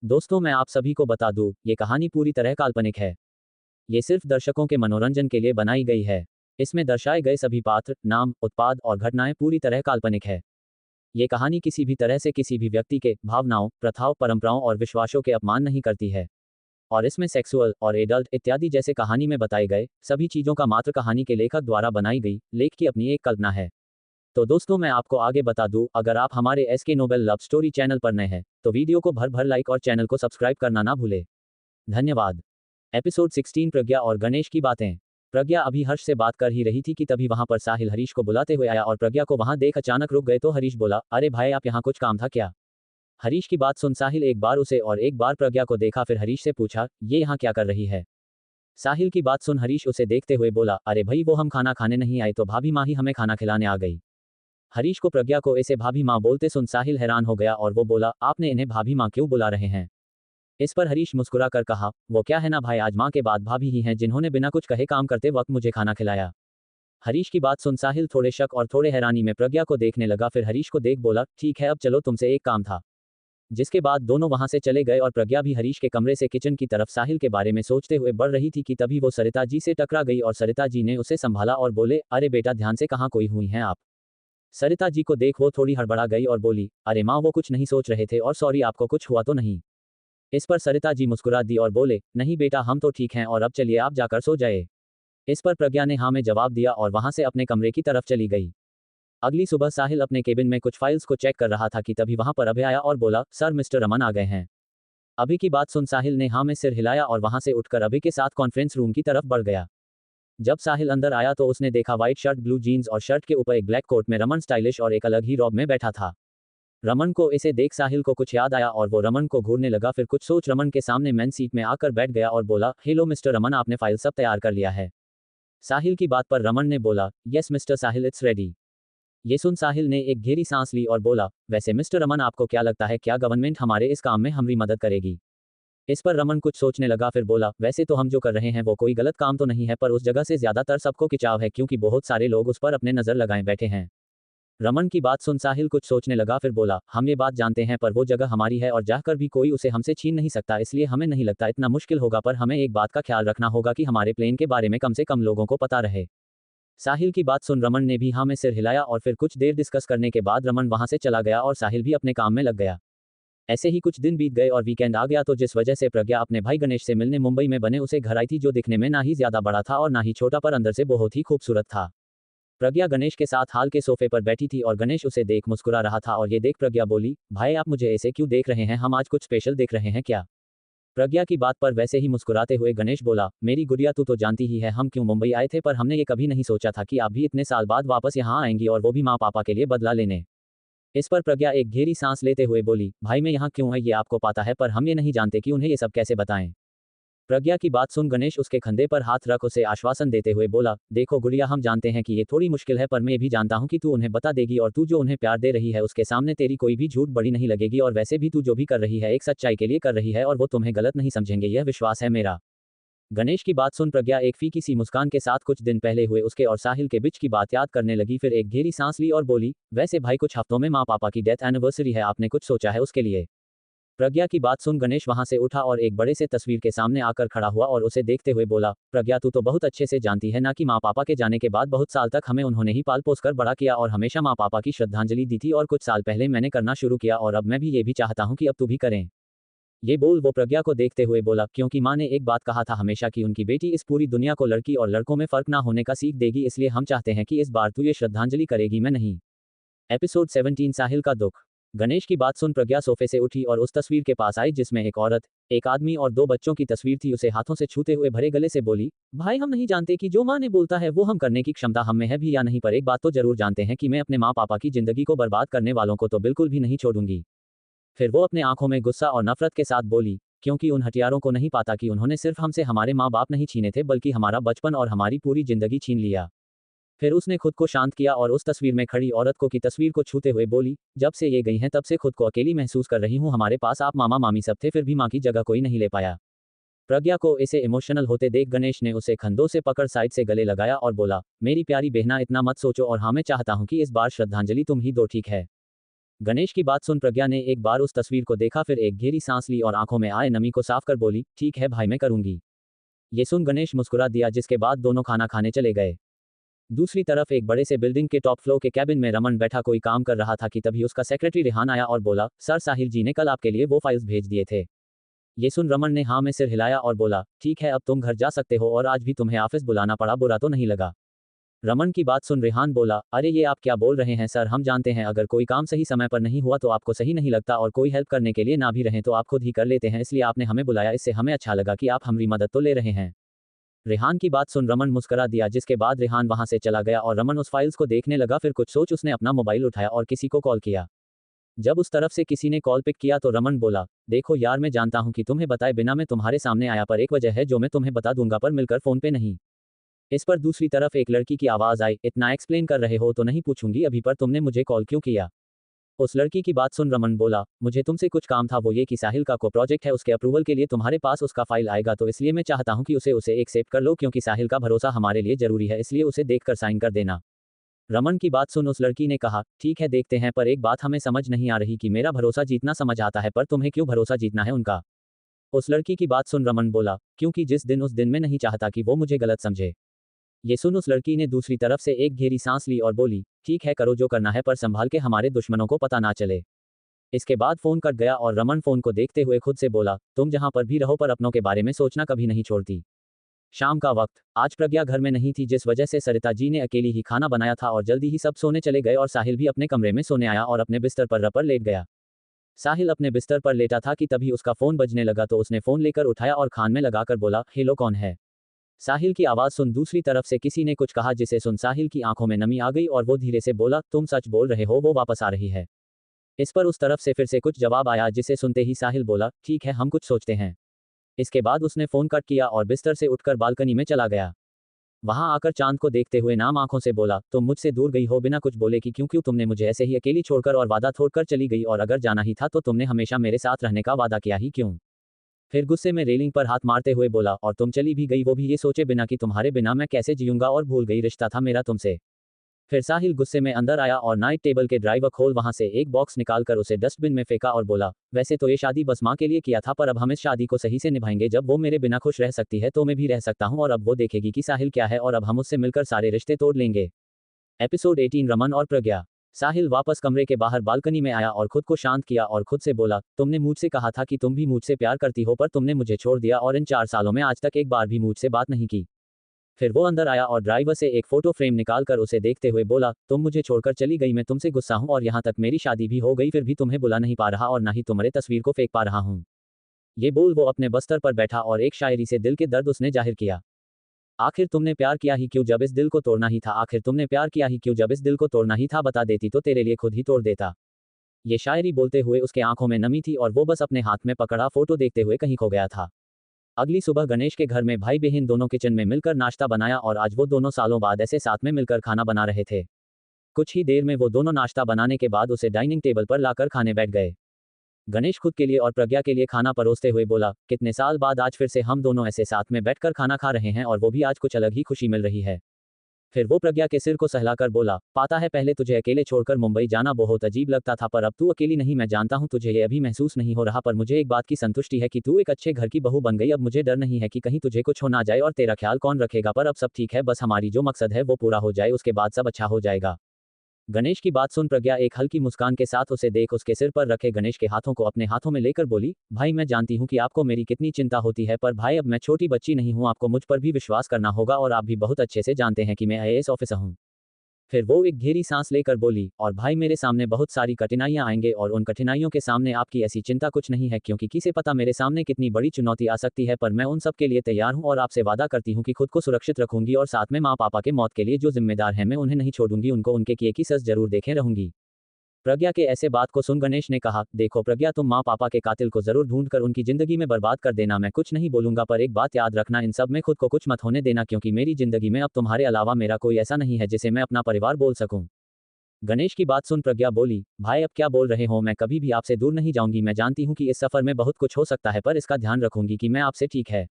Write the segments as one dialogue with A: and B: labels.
A: दोस्तों मैं आप सभी को बता दूं, ये कहानी पूरी तरह काल्पनिक है। ये सिर्फ दर्शकों के मनोरंजन के लिए बनाई गई है। इसमें दर्शाए गए सभी पात्र, नाम, उत्पाद और घटनाएं पूरी तरह काल्पनिक है। ये कहानी किसी भी तरह से किसी भी व्यक्ति के भावनाओं, प्रथाओं, परंपराओं और विश्वासों के अपमान नहीं करती है। और इसमें सेक्सुअल और एडल्ट इत्यादि जैसे कहानी में बताए गए सभी चीजों का मात्र कहानी के लेखक द्वारा बनाई गई लेख की अपनी एक कल्पना है। तो दोस्तों मैं आपको आगे बता दूं, अगर आप हमारे SK novel love story channel पर नए हैं तो वीडियो को भर भर लाइक और चैनल को सब्सक्राइब करना ना भूले। धन्यवाद। एपिसोड 16 प्रज्ञा और गणेश की बातें। प्रज्ञा अभी हर्ष से बात कर ही रही थी कि तभी वहां पर साहिल हरीश को बुलाते हुए आया और प्रज्ञा को वहां देख अचानक रुक गए तो हरीश बोला, अरे भाई आप यहाँ कुछ काम था क्या? हरीश की बात सुन साहिल एक बार उसे और एक बार प्रज्ञा को देखा, फिर हरीश से पूछा, ये यहाँ क्या कर रही है? साहिल की बात सुन हरीश उसे देखते हुए बोला, अरे भाई वो हम खाना खाने नहीं आए तो भाभी माँ ही हमें खाना खिलाने आ गई। हरीश को प्रज्ञा को ऐसे भाभी माँ बोलते सुन साहिल हैरान हो गया और वो बोला, आपने इन्हें भाभी माँ क्यों बुला रहे हैं? इस पर हरीश मुस्कुरा कर कहा, वो क्या है ना भाई, आज माँ के बाद भाभी ही हैं जिन्होंने बिना कुछ कहे काम करते वक्त मुझे खाना खिलाया। हरीश की बात सुन साहिल थोड़े शक और थोड़े हैरानी में प्रज्ञा को देखने लगा, फिर हरीश को देख बोला, ठीक है अब चलो तुमसे एक काम था। जिसके बाद दोनों वहां से चले गए और प्रज्ञा भी हरीश के कमरे से किचन की तरफ साहिल के बारे में सोचते हुए बढ़ रही थी कि तभी वो सरिता जी से टकरा गई और सरिता जी ने उसे संभाला और बोले, अरे बेटा ध्यान से, कहाँ कोई हुई हैं आप? सरिता जी को देख वो थोड़ी हड़बड़ा गई और बोली, अरे माँ वो कुछ नहीं सोच रहे थे और सॉरी आपको कुछ हुआ तो नहीं? इस पर सरिता जी मुस्कुरा दी और बोले, नहीं बेटा हम तो ठीक हैं और अब चलिए आप जाकर सो जाए। इस पर प्रज्ञा ने हाँ में जवाब दिया और वहां से अपने कमरे की तरफ चली गई। अगली सुबह साहिल अपने केबिन में कुछ फाइल्स को चेक कर रहा था कि तभी वहां पर अभय आया और बोला, सर मिस्टर रमन आ गए हैं। अभय की बात सुन साहिल ने हाँ में सिर हिलाया और वहां से उठकर अभय के साथ कॉन्फ्रेंस रूम की तरफ बढ़ गया। जब साहिल अंदर आया तो उसने देखा व्हाइट शर्ट, ब्लू जीन्स और शर्ट के ऊपर एक ब्लैक कोट में रमन स्टाइलिश और एक अलग ही रॉब में बैठा था। रमन को इसे देख साहिल को कुछ याद आया और वो रमन को घूरने लगा, फिर कुछ सोच रमन के सामने मेन सीट में आकर बैठ गया और बोला, हेलो मिस्टर रमन, आपने फाइल सब तैयार कर लिया है? साहिल की बात पर रमन ने बोला, yes mister Sahil it's ready. ये सुन साहिल ने एक गहरी सांस ली और बोला, वैसे मिस्टर रमन आपको क्या लगता है, क्या गवर्नमेंट हमारे इस काम में हमारी मदद करेगी? इस पर रमन कुछ सोचने लगा, फिर बोला, वैसे तो हम जो कर रहे हैं वो कोई गलत काम तो नहीं है, पर उस जगह से ज्यादातर सबको खिंचाव है क्योंकि बहुत सारे लोग उस पर अपने नजर लगाए बैठे हैं। रमन की बात सुन साहिल कुछ सोचने लगा, फिर बोला, हम ये बात जानते हैं पर वो जगह हमारी है और जाकर भी कोई उसे हमसे छीन नहीं सकता, इसलिए हमें नहीं लगता इतना मुश्किल होगा, पर हमें एक बात का ख्याल रखना होगा कि हमारे प्लेन के बारे में कम से कम लोगों को पता रहे। साहिल की बात सुन रमन ने भी हाँ में सिर हिलाया और फिर कुछ देर डिस्कस करने के बाद रमन वहां से चला गया और साहिल भी अपने काम में लग गया। ऐसे ही कुछ दिन बीत गए और वीकेंड आ गया, तो जिस वजह से प्रज्ञा अपने भाई गणेश से मिलने मुंबई में बने उसे घर आई थी, जो दिखने में ना ही ज्यादा बड़ा था और ना ही छोटा, पर अंदर से बहुत ही खूबसूरत था। प्रज्ञा गणेश के साथ हाल के सोफे पर बैठी थी और गणेश उसे देख मुस्कुरा रहा था और ये देख प्रज्ञा बोली, भाई आप मुझे ऐसे क्यों देख रहे हैं, हम आज कुछ स्पेशल देख रहे हैं क्या? प्रज्ञा की बात पर वैसे ही मुस्कुराते हुए गणेश बोला, मेरी गुड़िया तू तो जानती ही है हम क्यों मुंबई आए थे, पर हमने ये कभी नहीं सोचा था कि आप भी इतने साल बाद वापस यहाँ आएंगी और वो भी माँ पापा के लिए बदला लेने। इस पर प्रज्ञा एक गहरी सांस लेते हुए बोली, भाई मैं यहाँ क्यों है ये आपको पता है, पर हम ये नहीं जानते कि उन्हें ये सब कैसे बताएं। प्रज्ञा की बात सुन गणेश उसके कंधे पर हाथ रख उसे आश्वासन देते हुए बोला, देखो गुड़िया हम जानते हैं कि ये थोड़ी मुश्किल है, पर मैं भी जानता हूँ कि तू उन्हें बता देगी और तू जो उन्हें प्यार दे रही है उसके सामने तेरी कोई भी झूठ बड़ी नहीं लगेगी, और वैसे भी तू जो भी कर रही है एक सच्चाई के लिए कर रही है और वो तुम्हें गलत नहीं समझेंगे, यह विश्वास है मेरा। गणेश की बात सुन प्रज्ञा एक फीकी सी मुस्कान के साथ कुछ दिन पहले हुए उसके और साहिल के बीच की बात याद करने लगी, फिर एक गहरी सांस ली और बोली, वैसे भाई कुछ हफ्तों में माँ पापा की डेथ एनिवर्सरी है, आपने कुछ सोचा है उसके लिए? प्रज्ञा की बात सुन गणेश वहां से उठा और एक बड़े से तस्वीर के सामने आकर खड़ा हुआ और उसे देखते हुए बोला, प्रज्ञा तू तो बहुत अच्छे से जानती है ना कि माँ पापा के जाने के बाद बहुत साल तक हमें उन्होंने ही पाल पोस कर बड़ा किया और हमेशा माँ पापा की श्रद्धांजलि दी थी, और कुछ साल पहले मैंने करना शुरू किया और अब मैं भी ये भी चाहता हूँ कि अब तू भी करें। ये बोल वो प्रज्ञा को देखते हुए बोला, क्योंकि माँ ने एक बात कहा था हमेशा कि उनकी बेटी इस पूरी दुनिया को लड़की और लड़कों में फर्क ना होने का सीख देगी, इसलिए हम चाहते हैं कि इस बार तू ये श्रद्धांजलि करेगी, मैं नहीं। एपिसोड 17 साहिल का दुख। गणेश की बात सुन प्रज्ञा सोफे से उठी और उस तस्वीर के पास आई जिसमें एक औरत, एक आदमी और दो बच्चों की तस्वीर थी, उसे हाथों से छूते हुए भरे गले से बोली, भाई हम नहीं जानते कि जो माँ ने बोलता है वो हम करने की क्षमता हम में है भी या नहीं, पर एक बात तो जरूर जानते हैं कि मैं अपने माँ पापा की जिंदगी को बर्बाद करने वालों को तो बिल्कुल भी नहीं छोड़ूंगी। फिर वो अपने आंखों में गुस्सा और नफरत के साथ बोली, क्योंकि उन हथियारों को नहीं पाता कि उन्होंने सिर्फ हमसे हमारे माँ बाप नहीं छीने थे बल्कि हमारा बचपन और हमारी पूरी जिंदगी छीन लिया। फिर उसने खुद को शांत किया और उस तस्वीर में खड़ी औरत को की तस्वीर को छूते हुए बोली, जब से ये गई हैं तब से खुद को अकेली महसूस कर रही हूँ, हमारे पास आप मामा मामी सब थे फिर भी माँ की जगह कोई नहीं ले पाया। प्रज्ञा को इसे इमोशनल होते देख गणेश ने उसे कंधों से पकड़ साइड से गले लगाया और बोला, मेरी प्यारी बहना इतना मत सोचो और हाँ मैं चाहता हूँ कि इस बार श्रद्धांजलि तुम ही दो, ठीक है? गणेश की बात सुन प्रज्ञा ने एक बार उस तस्वीर को देखा, फिर एक गहरी सांस ली और आंखों में आए नमी को साफ कर बोली, ठीक है भाई, मैं करूंगी। ये सुन गणेश मुस्कुरा दिया, जिसके बाद दोनों खाना खाने चले गए। दूसरी तरफ एक बड़े से बिल्डिंग के टॉप फ्लोर के कैबिन में रमन बैठा कोई काम कर रहा था कि तभी उसका सेक्रेटरी रेहान आया और बोला, सर साहिल जी ने कल आपके लिए वो फाइल्स भेज दिए थे। ये सुन रमन ने हाँ में सिर हिलाया और बोला, ठीक है अब तुम घर जा सकते हो, और आज भी तुम्हें ऑफिस बुलाना पड़ा, बुरा तो नहीं लगा। रमन की बात सुन रेहान बोला, अरे ये आप क्या बोल रहे हैं सर, हम जानते हैं अगर कोई काम सही समय पर नहीं हुआ तो आपको सही नहीं लगता, और कोई हेल्प करने के लिए ना भी रहें तो आप खुद ही कर लेते हैं, इसलिए आपने हमें बुलाया, इससे हमें अच्छा लगा कि आप हमारी मदद तो ले रहे हैं। रेहान की बात सुन रमन मुस्कुरा दिया, जिसके बाद रेहान वहां से चला गया और रमन उस फाइल्स को देखने लगा। फिर कुछ सोच उसने अपना मोबाइल उठाया और किसी को कॉल किया। जब उस तरफ से किसी ने कॉल पिक किया तो रमन बोला, देखो यार, मैं जानता हूं कि तुम्हें बताए बिना मैं तुम्हारे सामने आया, पर एक वजह है जो मैं तुम्हें बता दूंगा, पर मिलकर फोन पे नहीं। इस पर दूसरी तरफ एक लड़की की आवाज आई, इतना एक्सप्लेन कर रहे हो तो नहीं पूछूंगी अभी, पर तुमने मुझे कॉल क्यों किया? उस लड़की की बात सुन रमन बोला, मुझे तुमसे कुछ काम था, वो ये कि साहिल का को प्रोजेक्ट है, उसके अप्रूवल के लिए तुम्हारे पास उसका फाइल आएगा, तो इसलिए मैं चाहता हूं कि उसे एक्सेप्ट कर लो, क्योंकि साहिल का भरोसा हमारे लिए जरूरी है, इसलिए उसे देखकर साइन कर देना। रमन की बात सुन उस लड़की ने कहा, ठीक है देखते हैं, पर एक बात हमें समझ नहीं आ रही कि मेरा भरोसा जीतना समझ आता है, पर तुम्हें क्यों भरोसा जीतना है उनका? उस लड़की की बात सुन रमन बोला, क्योंकि जिस दिन उस दिन मैं नहीं चाहता कि वो मुझे गलत समझे। ये सुन उस लड़की ने दूसरी तरफ से एक गहरी सांस ली और बोली, ठीक है करो जो करना है, पर संभाल के, हमारे दुश्मनों को पता ना चले। इसके बाद फोन कट गया और रमन फोन को देखते हुए खुद से बोला, तुम जहां पर भी रहो पर अपनों के बारे में सोचना कभी नहीं छोड़ती। शाम का वक्त, आज प्रज्ञा घर में नहीं थी, जिस वजह से सरिता जी ने अकेली ही खाना बनाया था और जल्दी ही सब सोने चले गए, और साहिल भी अपने कमरे में सोने आया और अपने बिस्तर पर रपर लेट गया। साहिल अपने बिस्तर पर लेटा था कि तभी उसका फोन बजने लगा, तो उसने फोन लेकर उठाया और कान में लगाकर बोला, हेलो कौन है? साहिल की आवाज सुन दूसरी तरफ से किसी ने कुछ कहा, जिसे सुन साहिल की आंखों में नमी आ गई और वो धीरे से बोला, तुम सच बोल रहे हो, वो वापस आ रही है? इस पर उस तरफ से फिर से कुछ जवाब आया, जिसे सुनते ही साहिल बोला, ठीक है हम कुछ सोचते हैं। इसके बाद उसने फोन कट किया और बिस्तर से उठकर बालकनी में चला गया। वहां आकर चांद को देखते हुए नाम आंखों से बोला, तुम मुझसे दूर गई हो बिना कुछ बोले कि क्यों तुमने मुझे ऐसे ही अकेली छोड़कर और वादा तोड़कर चली गई, और अगर जाना ही था तो तुमने हमेशा मेरे साथ रहने का वादा किया ही क्यों? फिर गुस्से में रेलिंग पर हाथ मारते हुए बोला, और तुम चली भी गई वो भी ये सोचे बिना कि तुम्हारे बिना मैं कैसे जीऊंगा, और भूल गई रिश्ता था मेरा तुमसे। फिर साहिल गुस्से में अंदर आया और नाइट टेबल के ड्राइवर खोल वहां से एक बॉक्स निकालकर उसे डस्टबिन में फेंका और बोला, वैसे तो ये शादी बस माँ के लिए किया था, पर अब हम इस शादी को सही से निभाएंगे, जब वो मेरे बिना खुश रह सकती है तो मैं भी रह सकता हूँ, और अब वो देखेगी कि साहिल क्या है, और अब हम उससे मिलकर सारे रिश्ते तोड़ लेंगे। एपिसोड 18 रमन और प्रज्ञा। साहिल वापस कमरे के बाहर बालकनी में आया और खुद को शांत किया और खुद से बोला, तुमने मुझसे कहा था कि तुम भी मुझसे प्यार करती हो, पर तुमने मुझे छोड़ दिया और इन 4 सालों में आज तक एक बार भी मुझसे बात नहीं की। फिर वो अंदर आया और ड्राइवर से एक फोटो फ्रेम निकालकर उसे देखते हुए बोला, तुम मुझे छोड़कर चली गई, मैं तुमसे गुस्सा हूं, और यहाँ तक मेरी शादी भी हो गई, फिर भी तुम्हें बुला नहीं पा रहा और ना ही तुम्हारे तस्वीर को फेंक पा रहा हूँ। ये बोल वो अपने बस्तर पर बैठा और एक शायरी से दिल के दर्द उसने जाहिर किया। आखिर तुमने प्यार किया ही क्यों जब इस दिल को तोड़ना ही था, आखिर तुमने प्यार किया ही क्यों जब इस दिल को तोड़ना ही था, बता देती तो तेरे लिए खुद ही तोड़ देता। ये शायरी बोलते हुए उसके आंखों में नमी थी और वो बस अपने हाथ में पकड़ा फोटो देखते हुए कहीं खो गया था। अगली सुबह गणेश के घर में भाई बहन दोनों किचन में मिलकर नाश्ता बनाया, और आज वो दोनों सालों बाद ऐसे साथ में मिलकर खाना बना रहे थे। कुछ ही देर में वो दोनों नाश्ता बनाने के बाद उसे डाइनिंग टेबल पर लाकर खाने बैठ गए। गणेश खुद के लिए और प्रज्ञा के लिए खाना परोसते हुए बोला, कितने साल बाद आज फिर से हम दोनों ऐसे साथ में बैठकर खाना खा रहे हैं, और वो भी आज कुछ अलग ही खुशी मिल रही है। फिर वो प्रज्ञा के सिर को सहलाकर बोला, पाता है पहले तुझे अकेले छोड़कर मुंबई जाना बहुत अजीब लगता था, पर अब तू अकेली नहीं, मैं जानता हूँ तुझे ये अभी महसूस नहीं हो रहा, पर मुझे एक बात की संतुष्टि है कि तू एक अच्छे घर की बहू बन गई। अब मुझे डर नहीं है कि कहीं तुझे कुछ हो ना जाए, और तेरा ख्याल कौन रखेगा, पर अब सब ठीक है, बस हमारी जो मकसद है वो पूरा हो जाए, उसके बाद सब अच्छा हो जाएगा। गणेश की बात सुन प्रज्ञा एक हल्की मुस्कान के साथ उसे देख उसके सिर पर रखे गणेश के हाथों को अपने हाथों में लेकर बोली, भाई मैं जानती हूँ कि आपको मेरी कितनी चिंता होती है, पर भाई अब मैं छोटी बच्ची नहीं हूँ, आपको मुझ पर भी विश्वास करना होगा, और आप भी बहुत अच्छे से जानते हैं कि मैं आईएएस ऑफिसर हूँ। फिर वो एक गहरी सांस लेकर बोली, और भाई मेरे सामने बहुत सारी कठिनाइयां आएंगे, और उन कठिनाइयों के सामने आपकी ऐसी चिंता कुछ नहीं है, क्योंकि किसे पता मेरे सामने कितनी बड़ी चुनौती आ सकती है, पर मैं उन सब के लिए तैयार हूं, और आपसे वादा करती हूं कि खुद को सुरक्षित रखूंगी, और साथ में माँ पापा के मौत के लिए जो जिम्मेदार हैं मैं उन्हें नहीं छोड़ूंगी, उनको उनके किए की सज़ा जरूर देखे रहूंगी। प्रज्ञा के ऐसे बात को सुन गणेश ने कहा, देखो प्रज्ञा, तुम माँ पापा के कातिल को जरूर ढूंढ कर उनकी जिंदगी में बर्बाद कर देना, मैं कुछ नहीं बोलूंगा, पर एक बात याद रखना, इन सब में खुद को कुछ मत होने देना, क्योंकि मेरी जिंदगी में अब तुम्हारे अलावा मेरा कोई ऐसा नहीं है जिसे मैं अपना परिवार बोल सकूं। गणेश की बात सुन प्रज्ञा बोली, भाई अब क्या बोल रहे हो, मैं कभी भी आपसे दूर नहीं जाऊंगी, मैं जानती हूं कि इस सफर में बहुत कुछ हो सकता है, पर इसका ध्यान रखूंगी कि मैं आपसे ठीक है।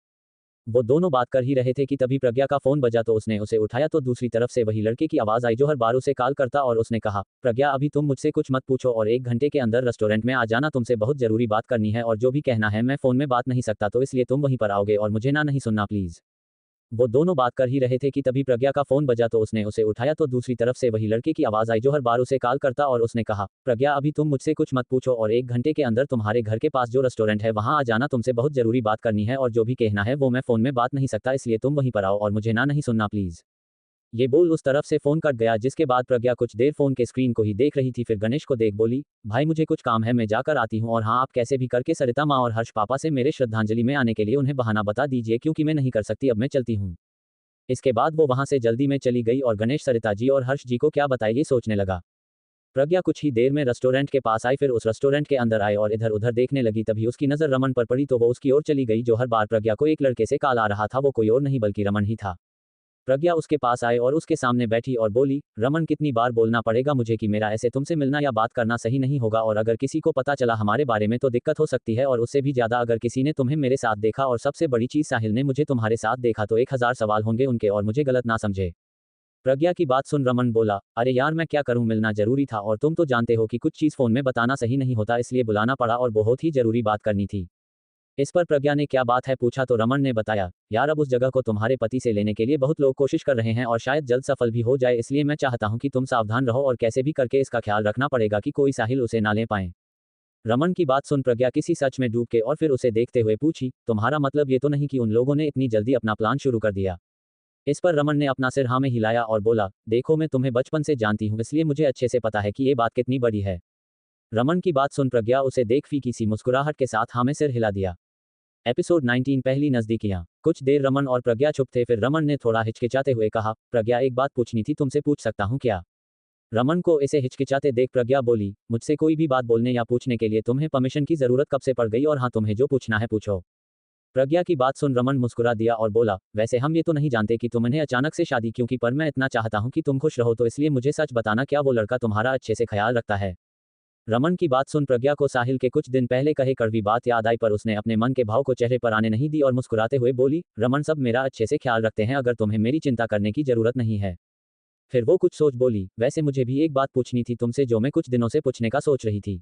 A: वो दोनों बात कर ही रहे थे कि तभी प्रज्ञा का फोन बजा तो उसने उसे उठाया तो दूसरी तरफ से वही लड़के की आवाज आई जो हर बार उसे कॉल करता और उसने कहा, प्रज्ञा अभी तुम मुझसे कुछ मत पूछो और 1 घंटे के अंदर रेस्टोरेंट में आ जाना, तुमसे बहुत जरूरी बात करनी है और जो भी कहना है मैं फोन में बात नहीं सकता तो इसलिए तुम वहीं पर आओगे और मुझे ना नहीं सुनना प्लीज। वो दोनों बात कर ही रहे थे कि तभी प्रज्ञा का फोन बजा तो उसने उसे उठाया तो दूसरी तरफ से वही लड़के की आवाज आई जो हर बार उसे कॉल करता और उसने कहा, प्रज्ञा अभी तुम मुझसे कुछ मत पूछो और 1 घंटे के अंदर तुम्हारे घर के पास जो रेस्टोरेंट है वहां आ जाना, तुमसे बहुत जरूरी बात करनी है और जो भी कहना है वो मैं फोन में बात नहीं सकता इसलिए तुम वहीं पर आओ और मुझे ना नहीं सुनना प्लीज। ये बोल उस तरफ से फोन कट गया जिसके बाद प्रज्ञा कुछ देर फोन के स्क्रीन को ही देख रही थी, फिर गणेश को देख बोली, भाई मुझे कुछ काम है मैं जाकर आती हूँ और हाँ आप कैसे भी करके सरिता माँ और हर्ष पापा से मेरे श्रद्धांजलि में आने के लिए उन्हें बहाना बता दीजिए क्योंकि मैं नहीं कर सकती, अब मैं चलती हूँ। इसके बाद वो वहां से जल्दी में चली गई और गणेश सरिता जी और हर्ष जी को क्या बताए ये सोचने लगा। प्रज्ञा कुछ ही देर में रेस्टोरेंट के पास आई, फिर उस रेस्टोरेंट के अंदर आए और इधर उधर देखने लगी, तभी उसकी नजर रमन पर पड़ी तो वो उसकी ओर चली गई जो हर बार प्रज्ञा को एक लड़के से कॉल आ रहा था वो कोई और नहीं बल्कि रमन ही था। प्रज्ञा उसके पास आए और उसके सामने बैठी और बोली, रमन कितनी बार बोलना पड़ेगा मुझे कि मेरा ऐसे तुमसे मिलना या बात करना सही नहीं होगा और अगर किसी को पता चला हमारे बारे में तो दिक्कत हो सकती है और उससे भी ज्यादा अगर किसी ने तुम्हें मेरे साथ देखा और सबसे बड़ी चीज साहिल ने मुझे तुम्हारे साथ देखा तो 1000 सवाल होंगे उनके और मुझे गलत ना समझे। प्रज्ञा की बात सुन रमन बोला, अरे यार मैं क्या करूं, मिलना जरूरी था और तुम तो जानते हो कि कुछ चीज फोन में बताना सही नहीं होता इसलिए बुलाना पड़ा और बहुत ही जरूरी बात करनी थी। इस पर प्रज्ञा ने क्या बात है पूछा तो रमन ने बताया, यार अब उस जगह को तुम्हारे पति से लेने के लिए बहुत लोग कोशिश कर रहे हैं और शायद जल्द सफल भी हो जाए इसलिए मैं चाहता हूं कि तुम सावधान रहो और कैसे भी करके इसका ख्याल रखना पड़ेगा कि कोई साहिल उसे ना ले पाए। रमन की बात सुन प्रज्ञा किसी सच में डूब के और फिर उसे देखते हुए पूछी, तुम्हारा मतलब ये तो नहीं कि उन लोगों ने इतनी जल्दी अपना प्लान शुरू कर दिया। इस पर रमन ने अपना सिर हाँ में हिलाया और बोला, देखो मैं तुम्हें बचपन से जानती हूँ इसलिए मुझे अच्छे से पता है कि ये बात कितनी बड़ी है। रमन की बात सुन प्रज्ञा उसे देख फीकी सी मुस्कुराहट के साथ हाँ में सिर हिला दिया। एपिसोड 19 पहली नजदीकियां। कुछ देर रमन और प्रज्ञा चुप थे, फिर रमन ने थोड़ा हिचकिचाते हुए कहा, प्रज्ञा एक बात पूछनी थी तुमसे, पूछ सकता हूँ क्या? रमन को इसे हिचकिचाते देख प्रज्ञा बोली, मुझसे कोई भी बात बोलने या पूछने के लिए तुम्हें परमिशन की जरूरत कब से पड़ गई और हाँ तुम्हें जो पूछना है पूछो। प्रज्ञा की बात सुन रमन मुस्कुरा दिया और बोला, वैसे हम ये तो नहीं जानते कि तुमने अचानक से शादी क्यों की, पर मैं इतना चाहता हूँ कि तुम खुश रहो तो इसलिए मुझे सच बताना, क्या वो लड़का तुम्हारा अच्छे से ख्याल रखता है? रमन की बात सुन प्रज्ञा को साहिल के कुछ दिन पहले कहे कड़वी बात याद आई, पर उसने अपने मन के भाव को चेहरे पर आने नहीं दी और मुस्कुराते हुए बोली, रमन सब मेरा अच्छे से ख्याल रखते हैं, अगर तुम्हें मेरी चिंता करने की जरूरत नहीं है। फिर वो कुछ सोच बोली, वैसे मुझे भी एक बात पूछनी थी तुमसे जो मैं कुछ दिनों से पूछने का सोच रही थी।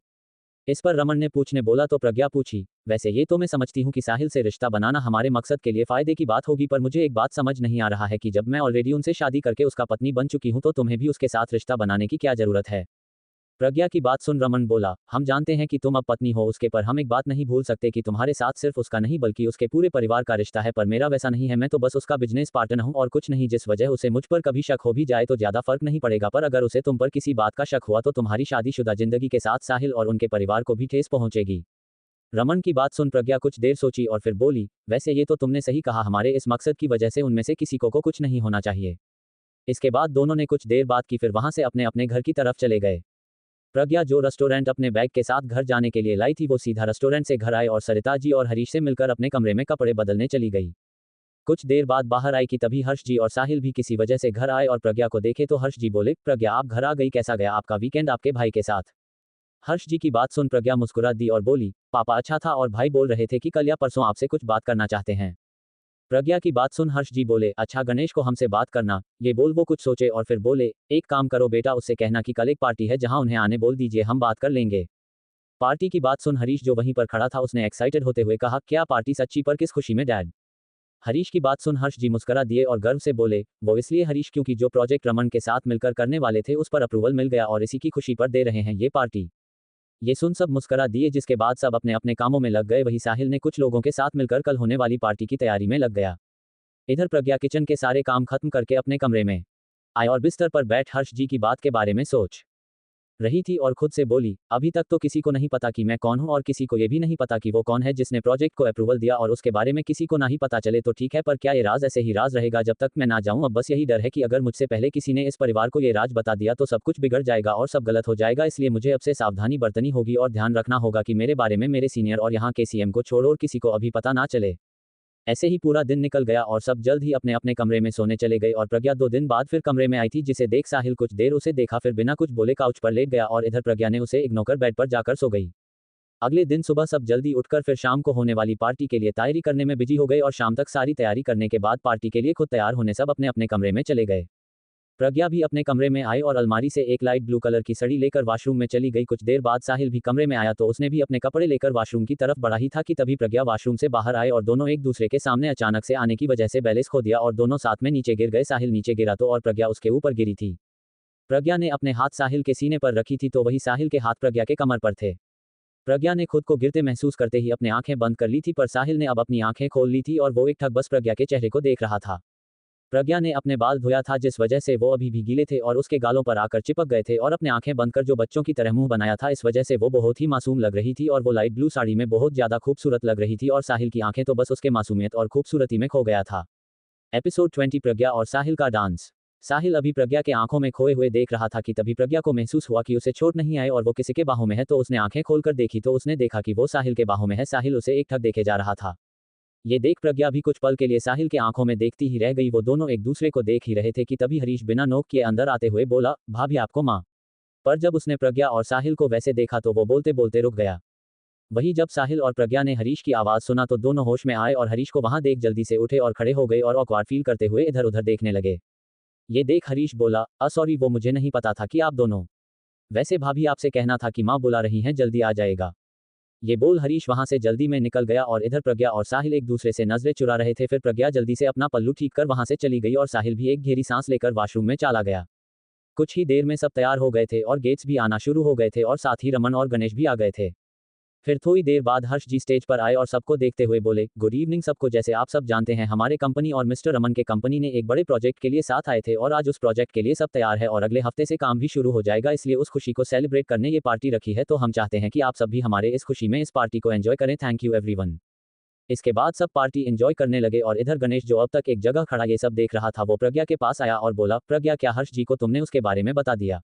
A: इस पर रमन ने पूछने बोला तो प्रज्ञा पूछी, वैसे ये तो मैं समझती हूँ कि साहिल से रिश्ता बनाना हमारे मकसद के लिए फायदे की बात होगी, पर मुझे एक बात समझ नहीं आ रहा है कि जब मैं ऑलरेडी उनसे शादी करके उसका पत्नी बन चुकी हूँ तो तुम्हें भी उसके साथ रिश्ता बनाने की क्या जरूरत है? प्रज्ञा की बात सुन रमन बोला, हम जानते हैं कि तुम अब पत्नी हो उसके, पर हम एक बात नहीं भूल सकते कि तुम्हारे साथ सिर्फ उसका नहीं बल्कि उसके पूरे परिवार का रिश्ता है, पर मेरा वैसा नहीं है, मैं तो बस उसका बिजनेस पार्टनर हूं और कुछ नहीं, जिस वजह उसे मुझ पर कभी शक हो भी जाए तो ज्यादा फर्क नहीं पड़ेगा, पर अगर उसे तुम पर किसी बात का शक हुआ तो तुम्हारी शादीशुदा जिंदगी के साथ साहिल और उनके परिवार को भी ठेस पहुंचेगी। रमन की बात सुन प्रज्ञा कुछ देर सोची और फिर बोली, वैसे ये तो तुमने सही कहा, हमारे इस मकसद की वजह से उनमें से किसी को कुछ नहीं होना चाहिए। इसके बाद दोनों ने कुछ देर बात की, फिर वहां से अपने अपने घर की तरफ चले गए। प्रज्ञा जो रेस्टोरेंट अपने बैग के साथ घर जाने के लिए लाई थी वो सीधा रेस्टोरेंट से घर आए और सरिता जी और हरीश से मिलकर अपने कमरे में कपड़े बदलने चली गई। कुछ देर बाद बाहर आई कि तभी हर्ष जी और साहिल भी किसी वजह से घर आए और प्रज्ञा को देखे तो हर्ष जी बोले, प्रज्ञा आप घर आ गई, कैसा गया आपका वीकेंड आपके भाई के साथ? हर्ष जी की बात सुन प्रज्ञा मुस्कुरा दी और बोली, पापा अच्छा था और भाई बोल रहे थे कि कल या परसों आपसे कुछ बात करना चाहते हैं। प्रज्ञा की बात सुन हर्ष जी बोले, अच्छा गणेश को हमसे बात करना? ये बोल वो कुछ सोचे और फिर बोले, एक काम करो बेटा, उससे कहना कि कल एक पार्टी है जहां उन्हें आने बोल दीजिए, हम बात कर लेंगे। पार्टी की बात सुन हरीश जो वहीं पर खड़ा था उसने एक्साइटेड होते हुए कहा, क्या पार्टी सच्ची, पर किस खुशी में डैड? हरीश की बात सुन हर्ष जी मुस्कुरा दिए और गर्व से बोले, वो इसलिए हरीश क्योंकि जो प्रोजेक्ट रमन के साथ मिलकर करने वाले थे उस पर अप्रूवल मिल गया और इसी की खुशी पर दे रहे हैं ये पार्टी। ये सुन सब मुस्कुरा दिए जिसके बाद सब अपने अपने कामों में लग गए, वही साहिल ने कुछ लोगों के साथ मिलकर कल होने वाली पार्टी की तैयारी में लग गया। इधर प्रज्ञा किचन के सारे काम खत्म करके अपने कमरे में आए और बिस्तर पर बैठ हर्ष जी की बात के बारे में सोच रही थी और खुद से बोली, अभी तक तो किसी को नहीं पता कि मैं कौन हूं और किसी को ये भी नहीं पता कि वो कौन है जिसने प्रोजेक्ट को अप्रूवल दिया, और उसके बारे में किसी को ना ही पता चले तो ठीक है, पर क्या ये राज ऐसे ही राज रहेगा जब तक मैं ना जाऊं? अब बस यही डर है कि अगर मुझसे पहले किसी ने इस परिवार को ये राज बता दिया तो सब कुछ बिगड़ जाएगा और सब गलत हो जाएगा, इसलिए मुझे अब से सावधानी बरतनी होगी और ध्यान रखना होगा कि मेरे बारे में मेरे सीनियर और यहाँ के सीएम को छोड़ और किसी को अभी पता ना चले। ऐसे ही पूरा दिन निकल गया और सब जल्द ही अपने अपने कमरे में सोने चले गए और प्रज्ञा 2 दिन बाद फिर कमरे में आई थी, जिसे देख साहिल कुछ देर उसे देखा, फिर बिना कुछ बोले काउच पर लेट गया और इधर प्रज्ञा ने उसे इग्नोर कर बेड पर जाकर सो गई। अगले दिन सुबह सब जल्दी उठकर फिर शाम को होने वाली पार्टी के लिए तैयारी करने में बिजी हो गए और शाम तक सारी तैयारी करने के बाद पार्टी के लिए खुद तैयार होने सब अपने अपने कमरे में चले गए। प्रज्ञा भी अपने कमरे में आई और अलमारी से एक लाइट ब्लू कलर की सड़ी लेकर वॉशरूम में चली गई। कुछ देर बाद साहिल भी कमरे में आया तो उसने भी अपने कपड़े लेकर वॉशरूम की तरफ बढ़ा ही था कि तभी प्रज्ञा वॉशरूम से बाहर आए और दोनों एक दूसरे के सामने अचानक से आने की वजह से बैलेंस खो दिया और दोनों साथ में नीचे गिर गए। साहिल नीचे गिरा तो और प्रज्ञा उसके ऊपर गिरी थी। प्रज्ञा ने अपने हाथ साहिल के सीने पर रखी थी तो वही साहिल के हाथ प्रज्ञा के कमर पर थे। प्रज्ञा ने खुद को गिरते महसूस करते ही अपनी आंखें बंद कर ली थी पर साहिल ने अब अपनी आंखें खोल ली थी और वो एकटक बस प्रज्ञा के चेहरे को देख रहा था। प्रज्ञा ने अपने बाल धोया था जिस वजह से वो अभी भी गीले थे और उसके गालों पर आकर चिपक गए थे और अपने आंखें बंद कर जो बच्चों की तरह मुंह बनाया था इस वजह से वो बहुत ही मासूम लग रही थी और वो लाइट ब्लू साड़ी में बहुत ज्यादा खूबसूरत लग रही थी और साहिल की आंखें तो बस उसके मासूमियत और खूबसूरती में खो गया था। एपिसोड 20 प्रज्ञा और साहिल का डांस। साहिल अभी प्रज्ञा के आंखों में खोए हुए देख रहा था कि तभी प्रज्ञा को महसूस हुआ कि उसे चोट नहीं आई और वो किसी के बाहों में है तो उसने आंखें खोलकर देखी तो उसने देखा कि वो साहिल के बाहों में है। साहिल उसे एकटक देखे जा रहा था। ये देख प्रज्ञा भी कुछ पल के लिए साहिल के आंखों में देखती ही रह गई। वो दोनों एक दूसरे को देख ही रहे थे कि तभी हरीश बिना नोक किए अंदर आते हुए बोला, भाभी आपको माँ। पर जब उसने प्रज्ञा और साहिल को वैसे देखा तो वो बोलते बोलते रुक गया। वही जब साहिल और प्रज्ञा ने हरीश की आवाज सुना तो दोनों होश में आए और हरीश को वहां देख जल्दी से उठे और खड़े हो गए और ऑकवर्ड फील करते हुए इधर उधर देखने लगे। ये देख हरीश बोला, सॉरी वो मुझे नहीं पता था कि आप दोनों। वैसे भाभी आपसे कहना था कि माँ बुला रही हैं जल्दी आ जाएगा। ये बोल हरीश वहां से जल्दी में निकल गया और इधर प्रज्ञा और साहिल एक दूसरे से नजरें चुरा रहे थे। फिर प्रज्ञा जल्दी से अपना पल्लू ठीक कर वहां से चली गई और साहिल भी एक गहरी सांस लेकर वॉशरूम में चला गया। कुछ ही देर में सब तैयार हो गए थे और गेट्स भी आना शुरू हो गए थे और साथ ही रमन और गणेश भी आ गए थे। फिर थोड़ी देर बाद हर्ष जी स्टेज पर आए और सबको देखते हुए बोले, गुड इवनिंग सबको। जैसे आप सब जानते हैं हमारे कंपनी और मिस्टर रमन के कंपनी ने एक बड़े प्रोजेक्ट के लिए साथ आए थे और आज उस प्रोजेक्ट के लिए सब तैयार है और अगले हफ्ते से काम भी शुरू हो जाएगा, इसलिए उस खुशी को सेलिब्रेट करने ये पार्टी रखी है। तो हम चाहते हैं कि आप सब भी हमारे इस खुशी में इस पार्टी को एंजॉय करें। Thank you everyone. इसके बाद सब पार्टी एंजॉय करने लगे और इधर गणेश जो अब तक एक जगह खड़ा ये सब देख रहा था वो प्रज्ञा के पास आया और बोला, प्रज्ञा क्या हर्ष जी को तुमने उसके बारे में बता दिया?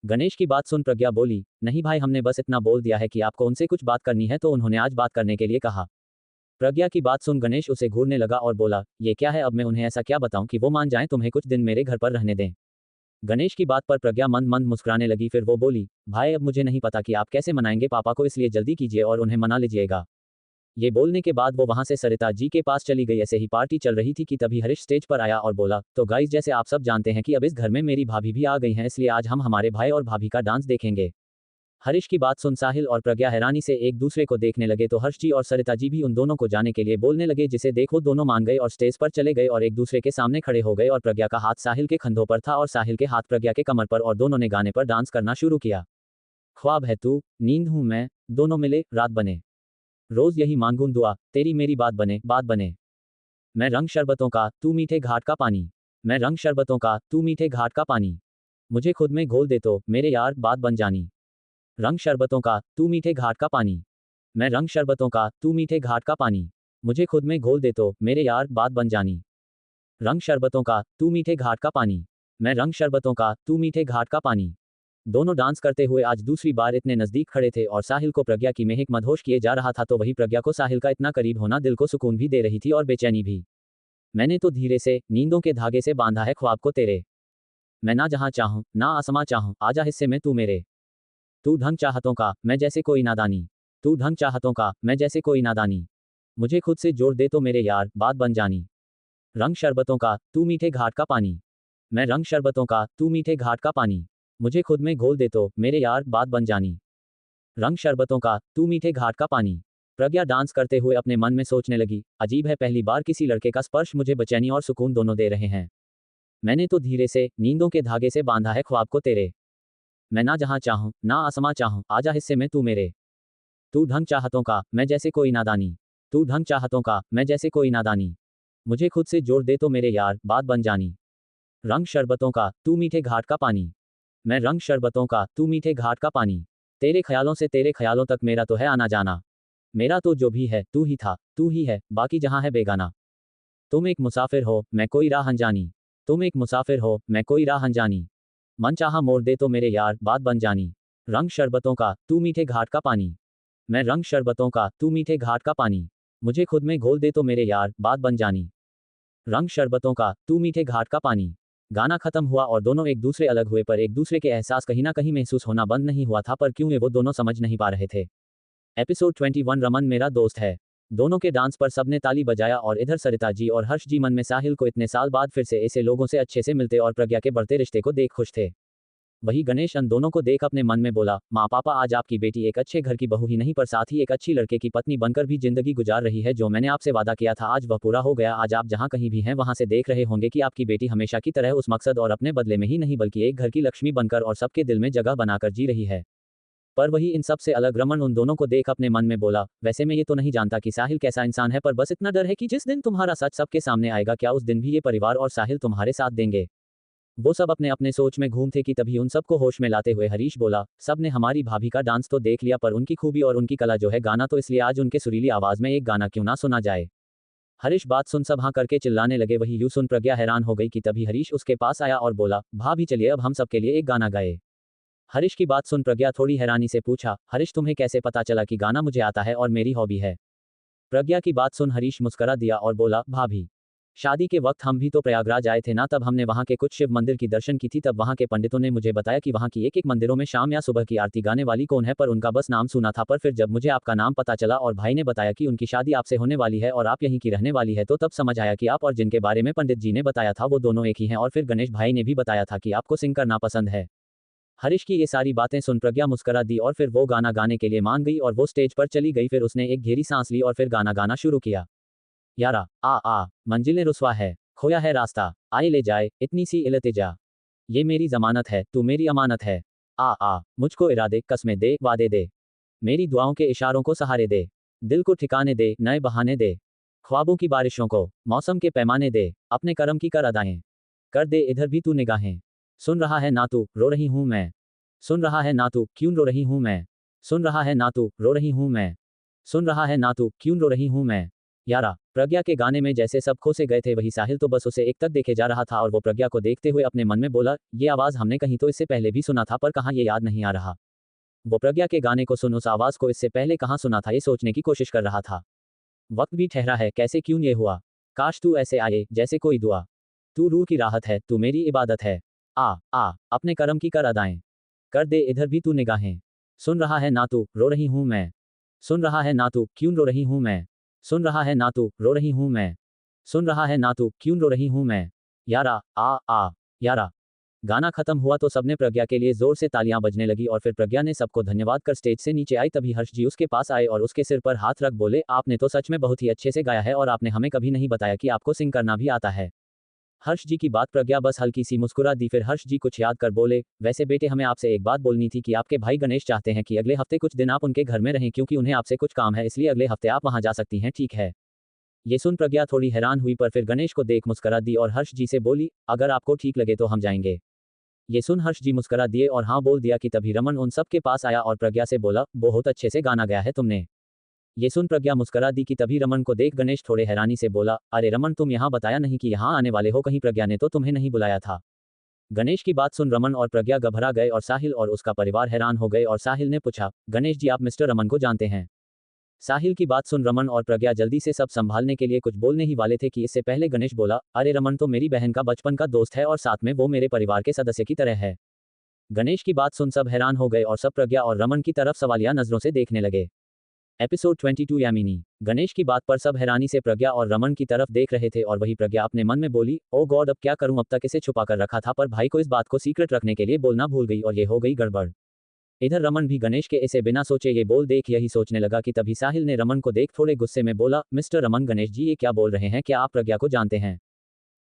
A: गणेश की बात सुन प्रज्ञा बोली, नहीं भाई हमने बस इतना बोल दिया है कि आपको उनसे कुछ बात करनी है तो उन्होंने आज बात करने के लिए कहा। प्रज्ञा की बात सुन गणेश उसे घूरने लगा और बोला, ये क्या है, अब मैं उन्हें ऐसा क्या बताऊं कि वो मान जाएं, तुम्हें कुछ दिन मेरे घर पर रहने दें। गणेश की बात पर प्रज्ञा मंद मंद मुस्कुराने लगी। फिर वो बोली, भाई अब मुझे नहीं पता कि आप कैसे मनाएंगे पापा को, इसलिए जल्दी कीजिए और उन्हें मना लीजिएगा। ये बोलने के बाद वो वहां से सरिता जी के पास चली गई। ऐसे ही पार्टी चल रही थी कि तभी हरीश स्टेज पर आया और बोला, तो गाइस जैसे आप सब जानते हैं कि अब इस घर में मेरी भाभी भी आ गई हैं, इसलिए आज हम हमारे भाई और भाभी का डांस देखेंगे। हरीश की बात सुन साहिल और प्रज्ञा हैरानी से एक दूसरे को देखने लगे तो हर्ष जी और सरिता जी भी उन दोनों को जाने के लिए बोलने लगे, जिसे देखो दोनों मान गए और स्टेज पर चले गए और एक दूसरे के सामने खड़े हो गए और प्रज्ञा का हाथ साहिल के कंधों पर था और साहिल के हाथ प्रज्ञा के कमर पर और दोनों ने गाने पर डांस करना शुरू किया। ख्वाब है तू, नींद हूं मैं, दोनों मिले रात बने, रोज यही मांगूं दुआ, तेरी मेरी बात बने बात बने। मैं रंग शरबतों का, तू मीठे घाट का पानी। मैं रंग शरबतों का, तू मीठे घाट का पानी। मुझे खुद में घोल दे तो मेरे यार बात बन जानी। रंग शरबतों का, तू मीठे घाट का पानी। मैं रंग शरबतों का, तू मीठे घाट का पानी। मुझे खुद में घोल दे तो मेरे यार बात बन जानी। रंग शरबतों का, तू मीठे घाट का पानी। मैं रंग शरबतों का, तू मीठे घाट का पानी। दोनों डांस करते हुए आज दूसरी बार इतने नजदीक खड़े थे और साहिल को प्रज्ञा की महक मदहोश किए जा रहा था तो वही प्रज्ञा को साहिल का इतना करीब होना दिल को सुकून भी दे रही थी और बेचैनी भी। मैंने तो धीरे से नींदों के धागे से बांधा है ख्वाब को तेरे। मैं ना जहां चाहूं ना आसमां चाहूं, आजा हिस्से में तू मेरे। तू ढंग चाहतों का, मैं जैसे कोई नादानी। तू ढंग चाहतों का, मैं जैसे कोई नादानी। मुझे खुद से जोड़ दे तो मेरे यार बात बन जानी। रंग शरबतों का, तू मीठे घाट का पानी। मैं रंग शरबतों का, तू मीठे घाट का पानी। मुझे खुद में घोल दे तो मेरे यार बात बन जानी। रंग शरबतों का, तू मीठे घाट का पानी। प्रज्ञा डांस करते हुए अपने मन में सोचने लगी, अजीब है, पहली बार किसी लड़के का स्पर्श मुझे बेचैनी और सुकून दोनों दे रहे हैं। मैंने तो धीरे से नींदों के धागे से बांधा है ख्वाब को तेरे। मैं ना जहां चाहूं ना आसमां चाहूं, आजा हिस्से में तू मेरे। तू ढंग चाहतों का, मैं जैसे कोई नादानी। तू ढंग चाहतों का, मैं जैसे कोई नादानी। मुझे खुद से जोड़ दे तो मेरे यार बात बन जानी। रंग शरबतों का, तू मीठे घाट का पानी। मैं रंग शरबतों का, तू मीठे घाट का पानी। तेरे ख्यालों से तेरे ख्यालों तक मेरा तो है आना जाना। मेरा तो जो भी है तू ही था, तू ही है, बाकी जहां है बेगाना। तुम एक मुसाफिर हो, मैं कोई राह अनजानी। तुम एक मुसाफिर हो, मैं कोई राह अनजानी। मन चाहा मोड़ दे तो मेरे यार बात बन जानी। रंग शरबतों का, तू मीठे घाट का पानी। मैं रंग शरबतों का, तू मीठे घाट का पानी। मुझे खुद में घोल दे तो मेरे यार बात बन जानी। रंग शरबतों का, तू मीठे घाट का पानी। गाना खत्म हुआ और दोनों एक दूसरे अलग हुए पर एक दूसरे के एहसास कहीं ना कहीं महसूस होना बंद नहीं हुआ था, पर क्यों ये वो दोनों समझ नहीं पा रहे थे। एपिसोड 21 रमन मेरा दोस्त है। दोनों के डांस पर सबने ताली बजाया और इधर सरिता जी और हर्ष जी मन में साहिल को इतने साल बाद फिर से ऐसे लोगों से अच्छे से मिलते और प्रज्ञा के बढ़ते रिश्ते को देख खुश थे। वही गणेश उन दोनों को देख अपने मन में बोला, माँ पापा आज आपकी बेटी एक अच्छे घर की बहू ही नहीं पर साथ ही एक अच्छी लड़के की पत्नी बनकर भी जिंदगी गुजार रही है। जो मैंने आपसे वादा किया था आज वह पूरा हो गया। आज आप जहाँ कहीं भी हैं वहाँ से देख रहे होंगे कि आपकी बेटी हमेशा की तरह उस मकसद और अपने बदले में ही नहीं बल्कि एक घर की लक्ष्मी बनकर और सबके दिल में जगह बनाकर जी रही है। पर वही इन सब से अलग रमन उन दोनों को देख अपने मन में बोला, वैसे मैं ये तो नहीं जानता कि साहिल कैसा इंसान है पर बस इतना डर है कि जिस दिन तुम्हारा सच सबके सामने आएगा क्या उस दिन भी ये परिवार और साहिल तुम्हारे साथ देंगे। वो सब अपने अपने सोच में घूम थे कि तभी उन सबको होश में लाते हुए हरीश बोला, सब ने हमारी भाभी का डांस तो देख लिया पर उनकी खूबी और उनकी कला जो है गाना तो इसलिए आज उनके सुरीली आवाज में एक गाना क्यों ना सुना जाए। हरीश बात सुन सब हाँ करके चिल्लाने लगे। वही यूं सुन प्रज्ञा हैरान हो गई कि तभी हरीश उसके पास आया और बोला, भाभी चलिए अब हम सबके लिए एक गाना गाए। हरीश की बात सुन प्रज्ञा थोड़ी हैरानी से पूछा, हरीश तुम्हें कैसे पता चला कि गाना मुझे आता है और मेरी हॉबी है। प्रज्ञा की बात सुन हरीश मुस्करा दिया और बोला, भाभी शादी के वक्त हम भी तो प्रयागराज आए थे ना, तब हमने वहाँ के कुछ शिव मंदिर की दर्शन की थी। तब वहाँ के पंडितों ने मुझे बताया कि वहाँ की एक एक मंदिरों में शाम या सुबह की आरती गाने वाली कौन है, पर उनका बस नाम सुना था। पर फिर जब मुझे आपका नाम पता चला और भाई ने बताया कि उनकी शादी आपसे होने वाली है और आप यहीं की रहने वाली है तो तब समझ आया कि आप और जिनके बारे में पंडित जी ने बताया था वो दोनों एक ही हैं। और फिर गणेश भाई ने भी बताया था कि आपको सिंग करना पसंद है। हरीश की ये सारी बातें सुन प्रज्ञा मुस्करा दी और फिर वो गाना गाने के लिए मान गई और वो स्टेज पर चली गई। फिर उसने एक गहरी सांस ली और फिर गाना गाना शुरू किया। यारा आ मंजिलें रुस्वा है, खोया है रास्ता, आए ले जाए इतनी सी इल्तिजा, ये मेरी जमानत है तू मेरी अमानत है। आ मुझको इरादे कस्में दे वादे दे, मेरी दुआओं के इशारों को सहारे दे, दिल को ठिकाने दे नए बहाने दे, ख्वाबों की बारिशों को मौसम के पैमाने दे, अपने करम की कर अदाएं कर दे इधर भी तू निगाहें। सुन रहा है ना तू रो रही हूँ मैं, सुन रहा है ना तू क्यों रो रही हूँ मैं, सुन रहा है ना तू रो रही हूँ मैं, सुन रहा है ना तू क्यों रो रही हूँ मैं। यारा प्रज्ञा के गाने में जैसे सब खो से गए थे। वही साहिल तो बस उसे एक तक देखे जा रहा था और वो प्रज्ञा को देखते हुए अपने मन में बोला, ये आवाज हमने कहीं तो इससे पहले भी सुना था पर कहाँ ये याद नहीं आ रहा। वो प्रज्ञा के गाने को सुन उस आवाज को इससे पहले कहाँ सुना था ये सोचने की कोशिश कर रहा था। वक्त भी ठहरा है कैसे क्यों ये हुआ, काश तू ऐसे आए जैसे कोई दुआ, तू रूह की राहत है तू मेरी इबादत है। आ अपने करम की कर अदाएं कर दे इधर भी तू निगाहें। सुन रहा है ना तू रो रही हूँ मैं, सुन रहा है ना तू क्यों रो रही हूँ मैं, सुन रहा है ना तू रो रही हूँ मैं, सुन रहा है ना तू क्यों रो रही हूँ मैं। यारा आ यारा। गाना खत्म हुआ तो सबने प्रज्ञा के लिए जोर से तालियां बजने लगी और फिर प्रज्ञा ने सबको धन्यवाद कर स्टेज से नीचे आई। तभी हर्ष जी उसके पास आए और उसके सिर पर हाथ रख बोले, आपने तो सच में बहुत ही अच्छे से गाया है और आपने हमें कभी नहीं बताया कि आपको सिंग करना भी आता है। हर्ष जी की बात प्रज्ञा बस हल्की सी मुस्कुरा दी। फिर हर्ष जी कुछ याद कर बोले, वैसे बेटे हमें आपसे एक बात बोलनी थी कि आपके भाई गणेश चाहते हैं कि अगले हफ्ते कुछ दिन आप उनके घर में रहें क्योंकि उन्हें आपसे कुछ काम है, इसलिए अगले हफ्ते आप वहां जा सकती हैं, ठीक है। ये सुन प्रज्ञा थोड़ी हैरान हुई पर फिर गणेश को देख मुस्करा दी और हर्ष जी से बोली, अगर आपको ठीक लगे तो हम जाएंगे। ये सुन हर्ष जी मुस्करा दिए और हाँ बोल दिया कि तभी रमन उन सब के पास आया और प्रज्ञा से बोला, बहुत अच्छे से गाना गाया है तुमने। ये सुन प्रज्ञा मुस्करा दी कि तभी रमन को देख गणेश थोड़े हैरानी से बोला, अरे रमन तुम यहाँ बताया नहीं कि यहाँ आने वाले हो, कहीं प्रज्ञा ने तो तुम्हें नहीं बुलाया था। गणेश की बात सुन रमन और प्रज्ञा घबरा गए और साहिल और उसका परिवार हैरान हो गए और साहिल ने पूछा, गणेश जी आप मिस्टर रमन को जानते हैं। साहिल की बात सुन रमन और प्रज्ञा जल्दी से सब संभालने के लिए कुछ बोलने ही वाले थे कि इससे पहले गणेश बोला, अरे रमन तो मेरी बहन का बचपन का दोस्त है और साथ में वो मेरे परिवार के सदस्य की तरह है। गणेश की बात सुन सब हैरान हो गए और सब प्रज्ञा और रमन की तरफ सवालिया नजरों से देखने लगे। एपिसोड 22 यामिनी। गणेश की बात पर सब हैरानी से प्रज्ञा और रमन की तरफ देख रहे थे और वही प्रज्ञा अपने मन में बोली, ओ गॉड अब क्या करूं, अब तक इसे छुपा कर रखा था पर भाई को इस बात को सीक्रेट रखने के लिए बोलना भूल गई और ये हो गई गड़बड़। इधर रमन भी गणेश के इसे बिना सोचे ये बोल देख यही सोचने लगा कि तभी साहिल ने रमन को देख थोड़े गुस्से में बोला, मिस्टर रमन गणेश जी ये क्या बोल रहे हैं, क्या आप प्रज्ञा को जानते हैं।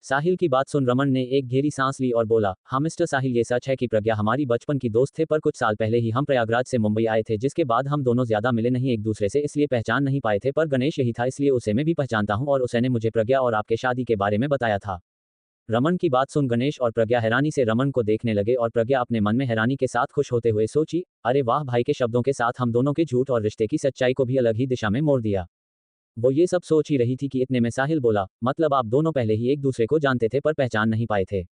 A: साहिल की बात सुन रमन ने एक गहरी सांस ली और बोला, हाँ मिस्टर साहिल ये सच है कि प्रज्ञा हमारी बचपन की दोस्त थे पर कुछ साल पहले ही हम प्रयागराज से मुंबई आए थे जिसके बाद हम दोनों ज्यादा मिले नहीं एक दूसरे से, इसलिए पहचान नहीं पाए थे, पर गणेश यही था इसलिए उसे मैं भी पहचानता हूँ और उसने मुझे प्रज्ञा और आपके शादी के बारे में बताया था। रमन की बात सुन गणेश और प्रज्ञा हैरानी से रमन को देखने लगे और प्रज्ञा अपने मन में हैरानी के साथ खुश होते हुए सोची, अरे वाह भाई के शब्दों के साथ हम दोनों के झूठ और रिश्ते की सच्चाई को भी अलग ही दिशा में मोड़ दिया। वो ये सब सोच ही रही थी कि इतने में साहिल बोला, मतलब आप दोनों पहले ही एक दूसरे को जानते थे पर पहचान नहीं पाए थे।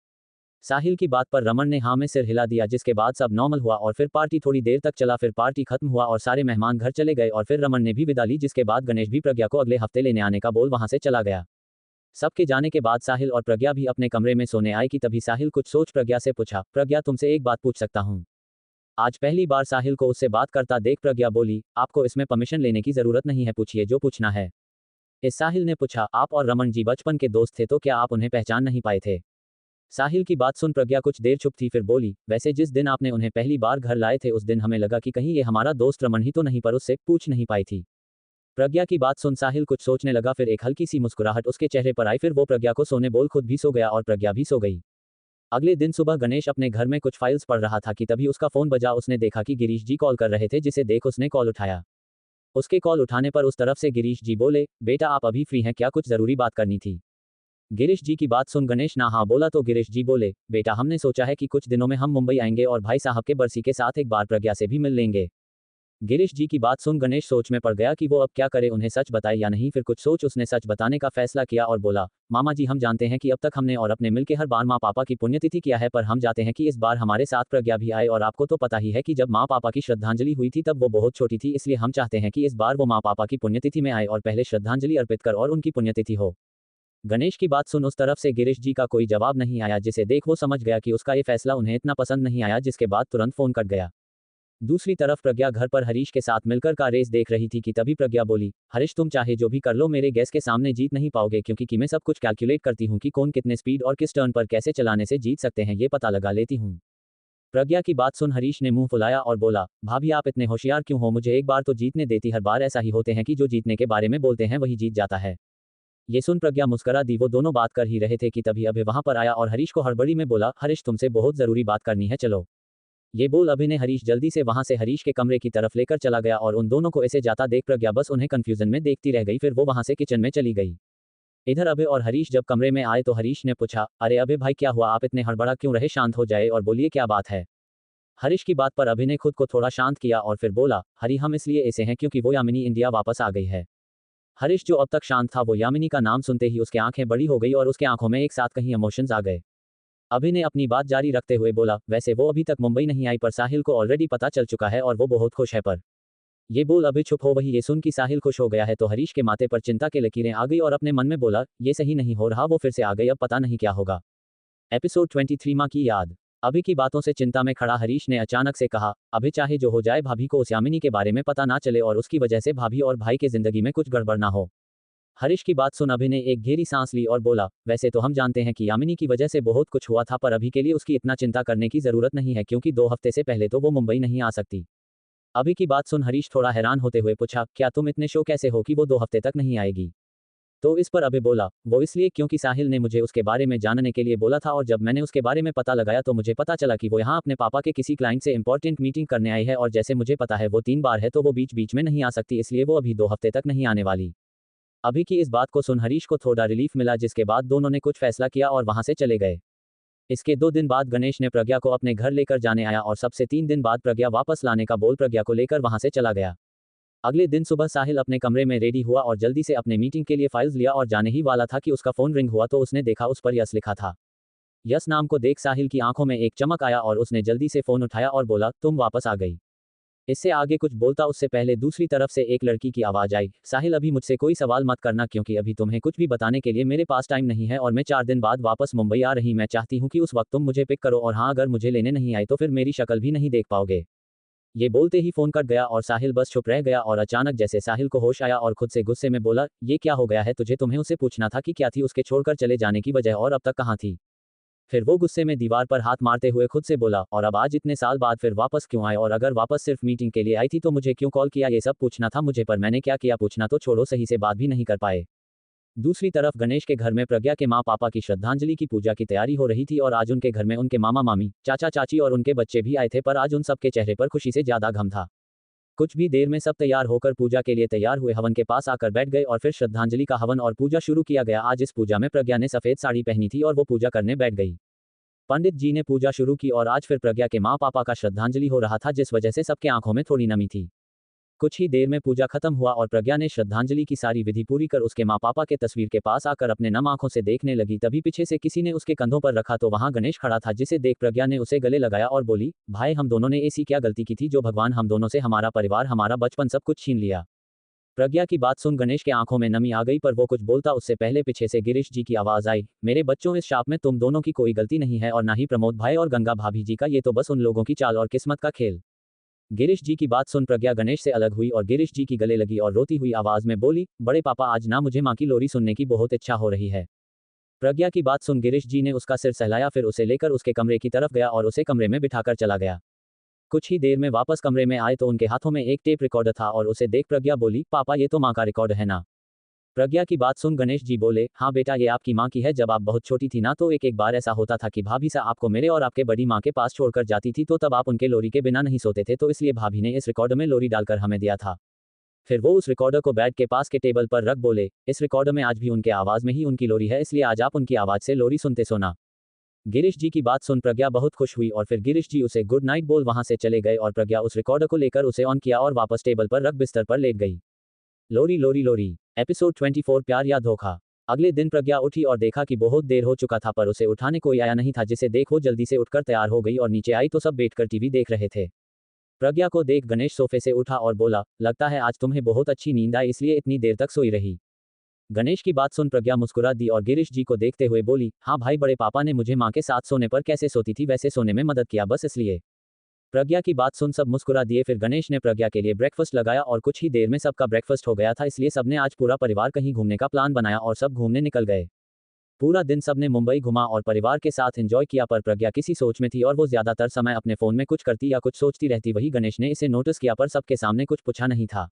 A: साहिल की बात पर रमन ने हाँ में सिर हिला दिया जिसके बाद सब नॉर्मल हुआ और फिर पार्टी थोड़ी देर तक चला। फिर पार्टी खत्म हुआ और सारे मेहमान घर चले गए और फिर रमन ने भी विदा ली जिसके बाद गणेश भी प्रज्ञा को अगले हफ्ते लेने आने का बोल वहां से चला गया। सबके जाने के बाद साहिल और प्रज्ञा भी अपने कमरे में सोने आए कि तभी साहिल कुछ सोच प्रज्ञा से पूछा, प्रज्ञा तुमसे एक बात पूछ सकता हूँ। आज पहली बार साहिल को उससे बात करता देख प्रज्ञा बोली, आपको इसमें परमिशन लेने की जरूरत नहीं है, पूछिए जो पूछना है। इस साहिल ने पूछा, आप और रमन जी बचपन के दोस्त थे तो क्या आप उन्हें पहचान नहीं पाए थे? साहिल की बात सुन प्रज्ञा कुछ देर चुप थी, फिर बोली, वैसे जिस दिन आपने उन्हें पहली बार घर लाए थे उस दिन हमें लगा कि कहीं ये हमारा दोस्त रमन ही तो नहीं, पर उससे पूछ नहीं पाई थी। प्रज्ञा की बात सुन साहिल कुछ सोचने लगा, फिर एक हल्की सी मुस्कुराहट उसके चेहरे पर आई, फिर वो प्रज्ञा को सोने बोल खुद भी सो गया और प्रज्ञा भी सो गई। अगले दिन सुबह गणेश अपने घर में कुछ फाइल्स पढ़ रहा था कि तभी उसका फोन बजा। उसने देखा कि गिरीश जी कॉल कर रहे थे, जिसे देख उसने कॉल उठाया। उसके कॉल उठाने पर उस तरफ से गिरीश जी बोले, बेटा आप अभी फ्री हैं क्या, कुछ जरूरी बात करनी थी? गिरीश जी की बात सुन गणेश ना हाँ बोला तो गिरीश जी बोले, बेटा हमने सोचा है कि कुछ दिनों में हम मुंबई आएंगे और भाई साहब के बरसी के साथ एक बार प्रज्ञा से भी मिल लेंगे। गिरीश जी की बात सुन गणेश सोच में पड़ गया कि वो अब क्या करे, उन्हें सच बताए या नहीं। फिर कुछ सोच उसने सच बताने का फैसला किया और बोला, मामा जी हम जानते हैं कि अब तक हमने और अपने मिलके हर बार माँ पापा की पुण्यतिथि किया है, पर हम चाहते हैं कि इस बार हमारे साथ प्रज्ञा भी आए। और आपको तो पता ही है कि जब माँ पापा की श्रद्धांजलि हुई थी तब वो बहुत छोटी थी, इसलिए हम चाहते हैं कि इस बार वो माँ पापा की पुण्यतिथि में आए और पहले श्रद्धांजलि अर्पित कर और उनकी पुण्यतिथि हो। गणेश की बात सुन उस तरफ से गिरीश जी का कोई जवाब नहीं आया, जिसे देख वो समझ गया कि उसका ये फैसला उन्हें इतना पसंद नहीं आया, जिसके बाद तुरंत फोन कट गया। दूसरी तरफ प्रज्ञा घर पर हरीश के साथ मिलकर का रेस देख रही थी कि तभी प्रज्ञा बोली, हरीश तुम चाहे जो भी कर लो मेरे गैस के सामने जीत नहीं पाओगे, क्योंकि कि मैं सब कुछ कैलकुलेट करती हूँ कि कौन कितने स्पीड और किस टर्न पर कैसे चलाने से जीत सकते हैं, ये पता लगा लेती हूँ। प्रज्ञा की बात सुन हरीश ने मुंह फुलाया और बोला, भाभी आप इतने होशियार क्यों हो, मुझे एक बार तो जीतने देती, हर बार ऐसा ही होते हैं कि जो जीतने के बारे में बोलते हैं वही जीत जाता है। ये सुन प्रज्ञा मुस्करा दी। वो दोनों बात कर ही रहे थे कि तभी अभय वहां पर आया और हरीश को हड़बड़ी में बोला, हरीश तुमसे बहुत जरूरी बात करनी है, चलो। ये बोल अभय ने हरीश जल्दी से वहां से हरीश के कमरे की तरफ लेकर चला गया और उन दोनों को ऐसे जाता देख प्रज्ञा बस उन्हें कंफ्यूजन में देखती रह गई। फिर वो वहां से किचन में चली गई। इधर अभय और हरीश जब कमरे में आए तो हरीश ने पूछा, अरे अभय भाई क्या हुआ, आप इतने हड़बड़ा क्यों रहे, शांत हो जाए और बोलिए क्या बात है। हरीश की बात पर अभय ने खुद को थोड़ा शांत किया और फिर बोला, हरी हम इसलिए ऐसे हैं क्योंकि वो यामिनी इंडिया वापस आ गई है। हरीश जो अब तक शांत था वो यामिनी का नाम सुनते ही उसके आंखें बड़ी हो गई और उसके आंखों में एक साथ कहीं इमोशंस आ गए। अभि ने अपनी बात जारी रखते हुए बोला, वैसे वो अभी तक मुंबई नहीं आई, पर साहिल को ऑलरेडी पता चल चुका है और वो बहुत खुश है। पर ये बोल अभि चुप हो वही ये सुन कि साहिल खुश हो गया है तो हरीश के माथे पर चिंता के लकीरें आ गई और अपने मन में बोला, ये सही नहीं हो रहा, वो फिर से आ गई, अब पता नहीं क्या होगा। एपिसोड 23 माँ की याद। अभि की बातों से चिंता में खड़ा हरीश ने अचानक से कहा, अभि चाहे जो हो जाए भाभी को उस यामिनी के बारे में पता ना चले और उसकी वजह से भाभी और भाई के जिंदगी में कुछ गड़बड़ ना हो। हरीश की बात सुन अभि ने एक गहरी सांस ली और बोला, वैसे तो हम जानते हैं कि यामिनी की वजह से बहुत कुछ हुआ था, पर अभी के लिए उसकी इतना चिंता करने की जरूरत नहीं है, क्योंकि 2 हफ्ते से पहले तो वो मुंबई नहीं आ सकती। अभि की बात सुन हरीश थोड़ा हैरान होते हुए पूछा, क्या तुम इतने शो कैसे हो कि वो 2 हफ्ते तक नहीं आएगी? तो इस पर अभि बोला, वो इसलिए क्योंकि साहिल ने मुझे उसके बारे में जानने के लिए बोला था और जब मैंने उसके बारे में पता लगाया तो मुझे पता चला कि वो यहाँ अपने पापा के किसी क्लाइंट से इंपॉर्टेंट मीटिंग करने आई है और जैसे मुझे पता है वो 3 बार है तो वो बीच बीच में नहीं आ सकती, इसलिए वो अभी 2 हफ्ते तक नहीं आने वाली। अभि की इस बात को सुन हरीश को थोड़ा रिलीफ मिला, जिसके बाद दोनों ने कुछ फैसला किया और वहां से चले गए। इसके 2 दिन बाद गणेश ने प्रज्ञा को अपने घर लेकर जाने आया और सबसे 3 दिन बाद प्रज्ञा वापस लाने का बोल प्रज्ञा को लेकर वहां से चला गया। अगले दिन सुबह साहिल अपने कमरे में रेडी हुआ और जल्दी से अपने मीटिंग के लिए फाइल्स लिया और जाने ही वाला था कि उसका फोन रिंग हुआ तो उसने देखा उस पर यस लिखा था। यस नाम को देख साहिल की आंखों में एक चमक आया और उसने जल्दी से फोन उठाया और बोला, तुम वापस आ गई। इससे आगे कुछ बोलता उससे पहले दूसरी तरफ से एक लड़की की आवाज आई, साहिल अभी मुझसे कोई सवाल मत करना क्योंकि अभी तुम्हें कुछ भी बताने के लिए मेरे पास टाइम नहीं है और मैं 4 दिन बाद वापस मुंबई आ रही, मैं चाहती हूँ कि उस वक्त तुम मुझे पिक करो और हाँ अगर मुझे लेने नहीं आए तो फिर मेरी शक्ल भी नहीं देख पाओगे। ये बोलते ही फोन कट गया और साहिल बस चुप रह गया और अचानक जैसे साहिल को होश आया और खुद से गुस्से में बोला, ये क्या हो गया है तुझे, तुम्हें उसे पूछना था कि क्या थी उसके छोड़कर चले जाने की वजह और अब तक कहाँ थी। फिर वो गुस्से में दीवार पर हाथ मारते हुए खुद से बोला, और अब आज इतने साल बाद फिर वापस क्यों आए और अगर वापस सिर्फ मीटिंग के लिए आई थी तो मुझे क्यों कॉल किया, ये सब पूछना था मुझे, पर मैंने क्या किया पूछना तो छोड़ो सही से बात भी नहीं कर पाए। दूसरी तरफ गणेश के घर में प्रज्ञा के माँ पापा की श्रद्धांजलि की पूजा की तैयारी हो रही थी और आज उनके घर में उनके मामा मामी चाचा चाची और उनके बच्चे भी आए थे, पर आज उन सबके चेहरे पर खुशी से ज्यादा गम था। कुछ भी देर में सब तैयार होकर पूजा के लिए तैयार हुए हवन के पास आकर बैठ गए और फिर श्रद्धांजलि का हवन और पूजा शुरू किया गया। आज इस पूजा में प्रज्ञा ने सफेद साड़ी पहनी थी और वो पूजा करने बैठ गई। पंडित जी ने पूजा शुरू की और आज फिर प्रज्ञा के माँ पापा का श्रद्धांजलि हो रहा था, जिस वजह से सबके आंखों में थोड़ी नमी थी। कुछ ही देर में पूजा खत्म हुआ और प्रज्ञा ने श्रद्धांजलि की सारी विधि पूरी कर उसके माँ पापा के तस्वीर के पास आकर अपने नम आंखों से देखने लगी। तभी पीछे से किसी ने उसके कंधों पर रखा तो वहां गणेश खड़ा था, जिसे देख प्रज्ञा ने उसे गले लगाया और बोली, भाई हम दोनों ने ऐसी क्या गलती की थी जो भगवान हम दोनों से हमारा परिवार हमारा बचपन सब कुछ छीन लिया। प्रज्ञा की बात सुन गणेश के आंखों में नमी आ गई, पर वो कुछ बोलता उससे पहले पीछे से गिरीश जी की आवाज आई, मेरे बच्चों, इस शाप में तुम दोनों की कोई गलती नहीं है और ना ही प्रमोद भाई और गंगा भाभी जी का, ये तो बस उन लोगों की चाल और किस्मत का खेल। गिरीश जी की बात सुन प्रज्ञा गणेश से अलग हुई और गिरीश जी की गले लगी और रोती हुई आवाज में बोली, बड़े पापा, आज ना मुझे माँ की लोरी सुनने की बहुत इच्छा हो रही है। प्रज्ञा की बात सुन गिरीश जी ने उसका सिर सहलाया, फिर उसे लेकर उसके कमरे की तरफ गया और उसे कमरे में बिठाकर चला गया। कुछ ही देर में वापस कमरे में आए तो उनके हाथों में एक टेप रिकॉर्डर था और उसे देख प्रज्ञा बोली, पापा, ये तो माँ का रिकॉर्ड है ना। प्रज्ञा की बात सुन गणेश जी बोले, हाँ बेटा, ये आपकी माँ की है। जब आप बहुत छोटी थी ना, तो एक एक बार ऐसा होता था कि भाभी सा आपको मेरे और आपके बड़ी माँ के पास छोड़कर जाती थी, तो तब आप उनके लोरी के बिना नहीं सोते थे, तो इसलिए भाभी ने इस रिकॉर्डर में लोरी डालकर हमें दिया था। फिर वो उस रिकॉर्डर को बेड के पास के टेबल पर रख बोले, इस रिकॉर्डर में आज भी उनके आवाज में ही उनकी लोरी है, इसलिए आज आप उनकी आवाज से लोरी सुनते सोना। गिरीश जी की बात सुन प्रज्ञा बहुत खुश हुई और फिर गिरीश जी उसे गुड नाइट बोल वहां से चले गए और प्रज्ञा उस रिकॉर्डर को लेकर उसे ऑन किया और वापस टेबल पर रख बिस्तर पर लेट गई। लोरी लोरी लोरी। एपिसोड 24, प्यार या धोखा। अगले दिन प्रज्ञा उठी और देखा कि बहुत देर हो चुका था, पर उसे उठाने कोई आया नहीं था, जिसे देख वो जल्दी से उठकर तैयार हो गई और नीचे आई तो सब बैठकर टीवी देख रहे थे। प्रज्ञा को देख गणेश सोफे से उठा और बोला, लगता है आज तुम्हें बहुत अच्छी नींद आई, इसलिए इतनी देर तक सोई रही। गणेश की बात सुन प्रज्ञा मुस्कुरा दी और गिरीश जी को देखते हुए बोली, हाँ भाई, बड़े पापा ने मुझे माँ के साथ सोने पर कैसे सोती थी वैसे सोने में मदद किया, बस इसलिए। प्रज्ञा की बात सुन सब मुस्कुरा दिए। फिर गणेश ने प्रज्ञा के लिए ब्रेकफास्ट लगाया और कुछ ही देर में सबका ब्रेकफास्ट हो गया था, इसलिए सबने आज पूरा परिवार कहीं घूमने का प्लान बनाया और सब घूमने निकल गए। पूरा दिन सबने मुंबई घुमा और परिवार के साथ एंजॉय किया, पर प्रज्ञा किसी सोच में थी और वो ज्यादातर समय अपने फोन में कुछ करती या कुछ सोचती रहती। वही गणेश ने इसे नोटिस किया, पर सबके सामने कुछ पूछा नहीं था।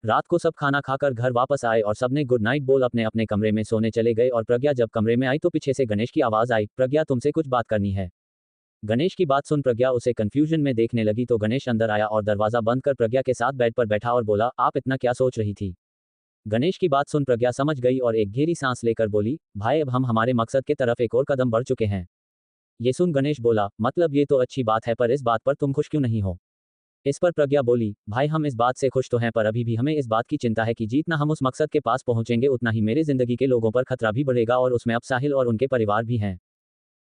A: रात को सब खाना खाकर घर वापस आए और सबने गुड नाइट बोल अपने अपने कमरे में सोने चले गए और प्रज्ञा जब कमरे में आई तो पीछे से गणेश की आवाज आई, प्रज्ञा, तुमसे कुछ बात करनी है। गणेश की बात सुन प्रज्ञा उसे कंफ्यूजन में देखने लगी, तो गणेश अंदर आया और दरवाजा बंद कर प्रज्ञा के साथ बेड पर बैठा और बोला, आप इतना क्या सोच रही थी। गणेश की बात सुन प्रज्ञा समझ गई और एक गहरी सांस लेकर बोली, भाई, अब हम हमारे मकसद के तरफ एक और कदम बढ़ चुके हैं। ये सुन गणेश बोला, मतलब ये तो अच्छी बात है, पर इस बात पर तुम खुश क्यों नहीं हो। इस पर प्रज्ञा बोली, भाई, हम इस बात से खुश तो हैं, पर अभी भी हमें इस बात की चिंता है कि जितना हम उस मकसद के पास पहुंचेंगे उतना ही मेरे जिंदगी के लोगों पर खतरा भी बढ़ेगा और उसमें अब साहिल और उनके परिवार भी हैं।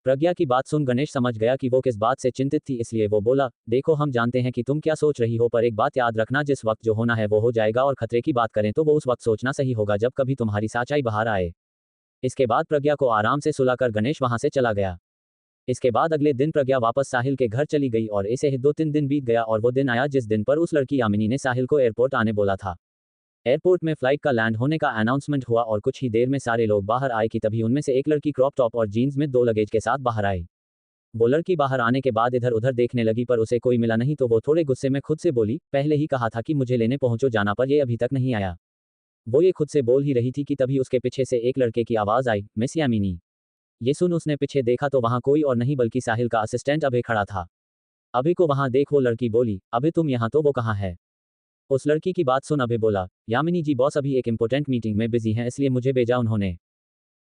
A: प्रज्ञा की बात सुन गणेश समझ गया कि वो किस बात से चिंतित थी, इसलिए वो बोला, देखो, हम जानते हैं कि तुम क्या सोच रही हो, पर एक बात याद रखना, जिस वक्त जो होना है वो हो जाएगा, और खतरे की बात करें तो वो उस वक्त सोचना सही होगा जब कभी तुम्हारी सच्चाई बाहर आए। इसके बाद प्रज्ञा को आराम से सुलाकर गणेश वहां से चला गया। इसके बाद अगले दिन प्रज्ञा वापस साहिल के घर चली गई और ऐसे ही 2-3 दिन बीत गया और वो दिन आया जिस दिन पर उस लड़की यामिनी ने साहिल को एयरपोर्ट आने बोला था। एयरपोर्ट में फ्लाइट का लैंड होने का अनाउंसमेंट हुआ और कुछ ही देर में सारे लोग बाहर आए कि तभी उनमें से एक लड़की क्रॉप टॉप और जीन्स में 2 लगेज के साथ बाहर आई। वो लड़की बाहर आने के बाद इधर उधर देखने लगी, पर उसे कोई मिला नहीं, तो वो थोड़े गुस्से में खुद से बोली, पहले ही कहा था कि मुझे लेने पहुंचो जाना, पर ये अभी तक नहीं आया। वो ये खुद से बोल ही रही थी कि तभी उसके पीछे से एक लड़के की आवाज आई, मिस यामिनी। ये सुन उसने पीछे देखा तो वहां कोई और नहीं बल्कि साहिल का असिस्टेंट अभय खड़ा था। अभय को वहां देख वो लड़की बोली, अभय, तुम यहाँ, तो वो कहाँ है। उस लड़की की बात सुन अभय बोला, यामिनी जी, बॉस अभी एक इंपॉर्टेंट मीटिंग में बिजी हैं, इसलिए मुझे भेजा उन्होंने।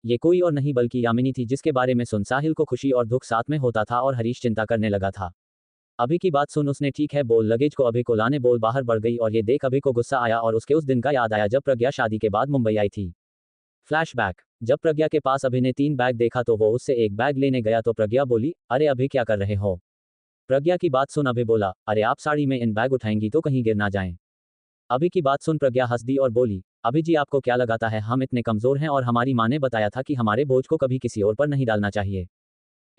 A: ये कोई और नहीं बल्कि यामिनी थी, जिसके बारे में सुन साहिल को खुशी और दुख साथ में होता था और हरीश चिंता करने लगा था। अभय की बात सुन उसने ठीक है बोल लगेज को अभय को लाने बोल बाहर बढ़ गई और ये देख अभय को गुस्सा आया और उसके उस दिन का याद आया जब प्रज्ञा शादी के बाद मुंबई आई थी। फ्लैशबैक। जब प्रज्ञा के पास अभय ने 3 बैग देखा तो वो उससे एक बैग लेने गया, तो प्रज्ञा बोली, अरे अभय, क्या कर रहे हो। प्रज्ञा की बात सुन अभय बोला, अरे आप साड़ी में इन बैग उठाएंगी तो कहीं गिर ना जाएं। अभय की बात सुन प्रज्ञा हंस दी और बोली, अभय जी, आपको क्या लगाता है हम इतने कमजोर हैं, और हमारी माँ ने बताया था कि हमारे बोझ को कभी किसी और पर नहीं डालना चाहिए।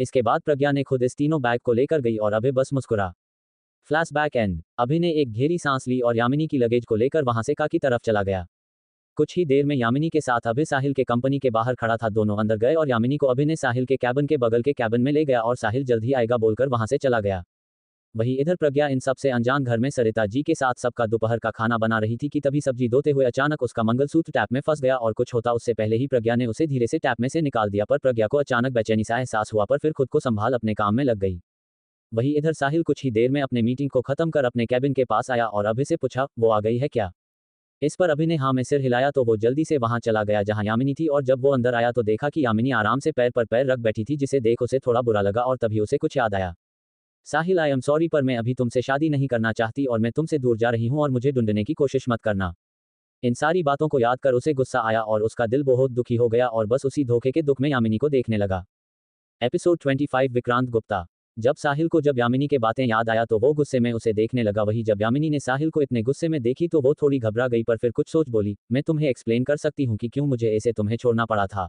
A: इसके बाद प्रज्ञा ने खुद इस तीनों बैग को लेकर गई और अभय बस मुस्कुरा। Flashback and. अभय ने एक गहरी सांस ली और यामिनी की लगेज को लेकर वहां से का की तरफ चला गया। कुछ ही देर में यामिनी के साथ अभय साहिल के कंपनी के बाहर खड़ा था। दोनों अंदर गए और यामिनी को अभय ने साहिल के कैबिन के बगल के कैबिन में ले गया और साहिल जल्द ही आएगा बोलकर वहां से चला गया। वहीं इधर प्रज्ञा इन सबसे अनजान घर में सरिता जी के साथ सबका दोपहर का खाना बना रही थी कि तभी सब्जी धोते हुए अचानक उसका मंगलसूत्र टैप में फंस गया और कुछ होता उससे पहले ही प्रज्ञा ने उसे धीरे से टैप में से निकाल दिया, पर प्रज्ञा को अचानक बेचैनी सा एहसास हुआ, पर फिर खुद को संभाल अपने काम में लग गई। वहीं इधर साहिल कुछ ही देर में अपने मीटिंग को खत्म कर अपने कैबिन के पास आया और अभय से पूछा, वो आ गई है क्या। इस पर अभय ने हाँ में सिर हिलाया, तो वो जल्दी से वहां चला गया जहां यामिनी थी, और जब वो अंदर आया तो देखा कि यामिनी आराम से पैर पर पैर रख बैठी थी, जिसे देख उसे थोड़ा बुरा लगा और तभी उसे कुछ याद आया। साहिल, आई एम सॉरी, पर मैं अभी तुमसे शादी नहीं करना चाहती और मैं तुमसे दूर जा रही हूँ और मुझे ढूंढने की कोशिश मत करना। इन सारी बातों को याद कर उसे गुस्सा आया और उसका दिल बहुत दुखी हो गया और बस उसी धोखे के दुख में यामिनी को देखने लगा। एपिसोड 25, विक्रांत गुप्ता। जब साहिल को जब यामिनी के बातें याद आया तो वो गुस्से में उसे देखने लगा। वही जब यामिनी ने साहिल को इतने गुस्से में देखी तो वो थोड़ी घबरा गई, पर फिर कुछ सोच बोली, मैं तुम्हें एक्सप्लेन कर सकती हूँ कि क्यों मुझे ऐसे तुम्हें छोड़ना पड़ा था।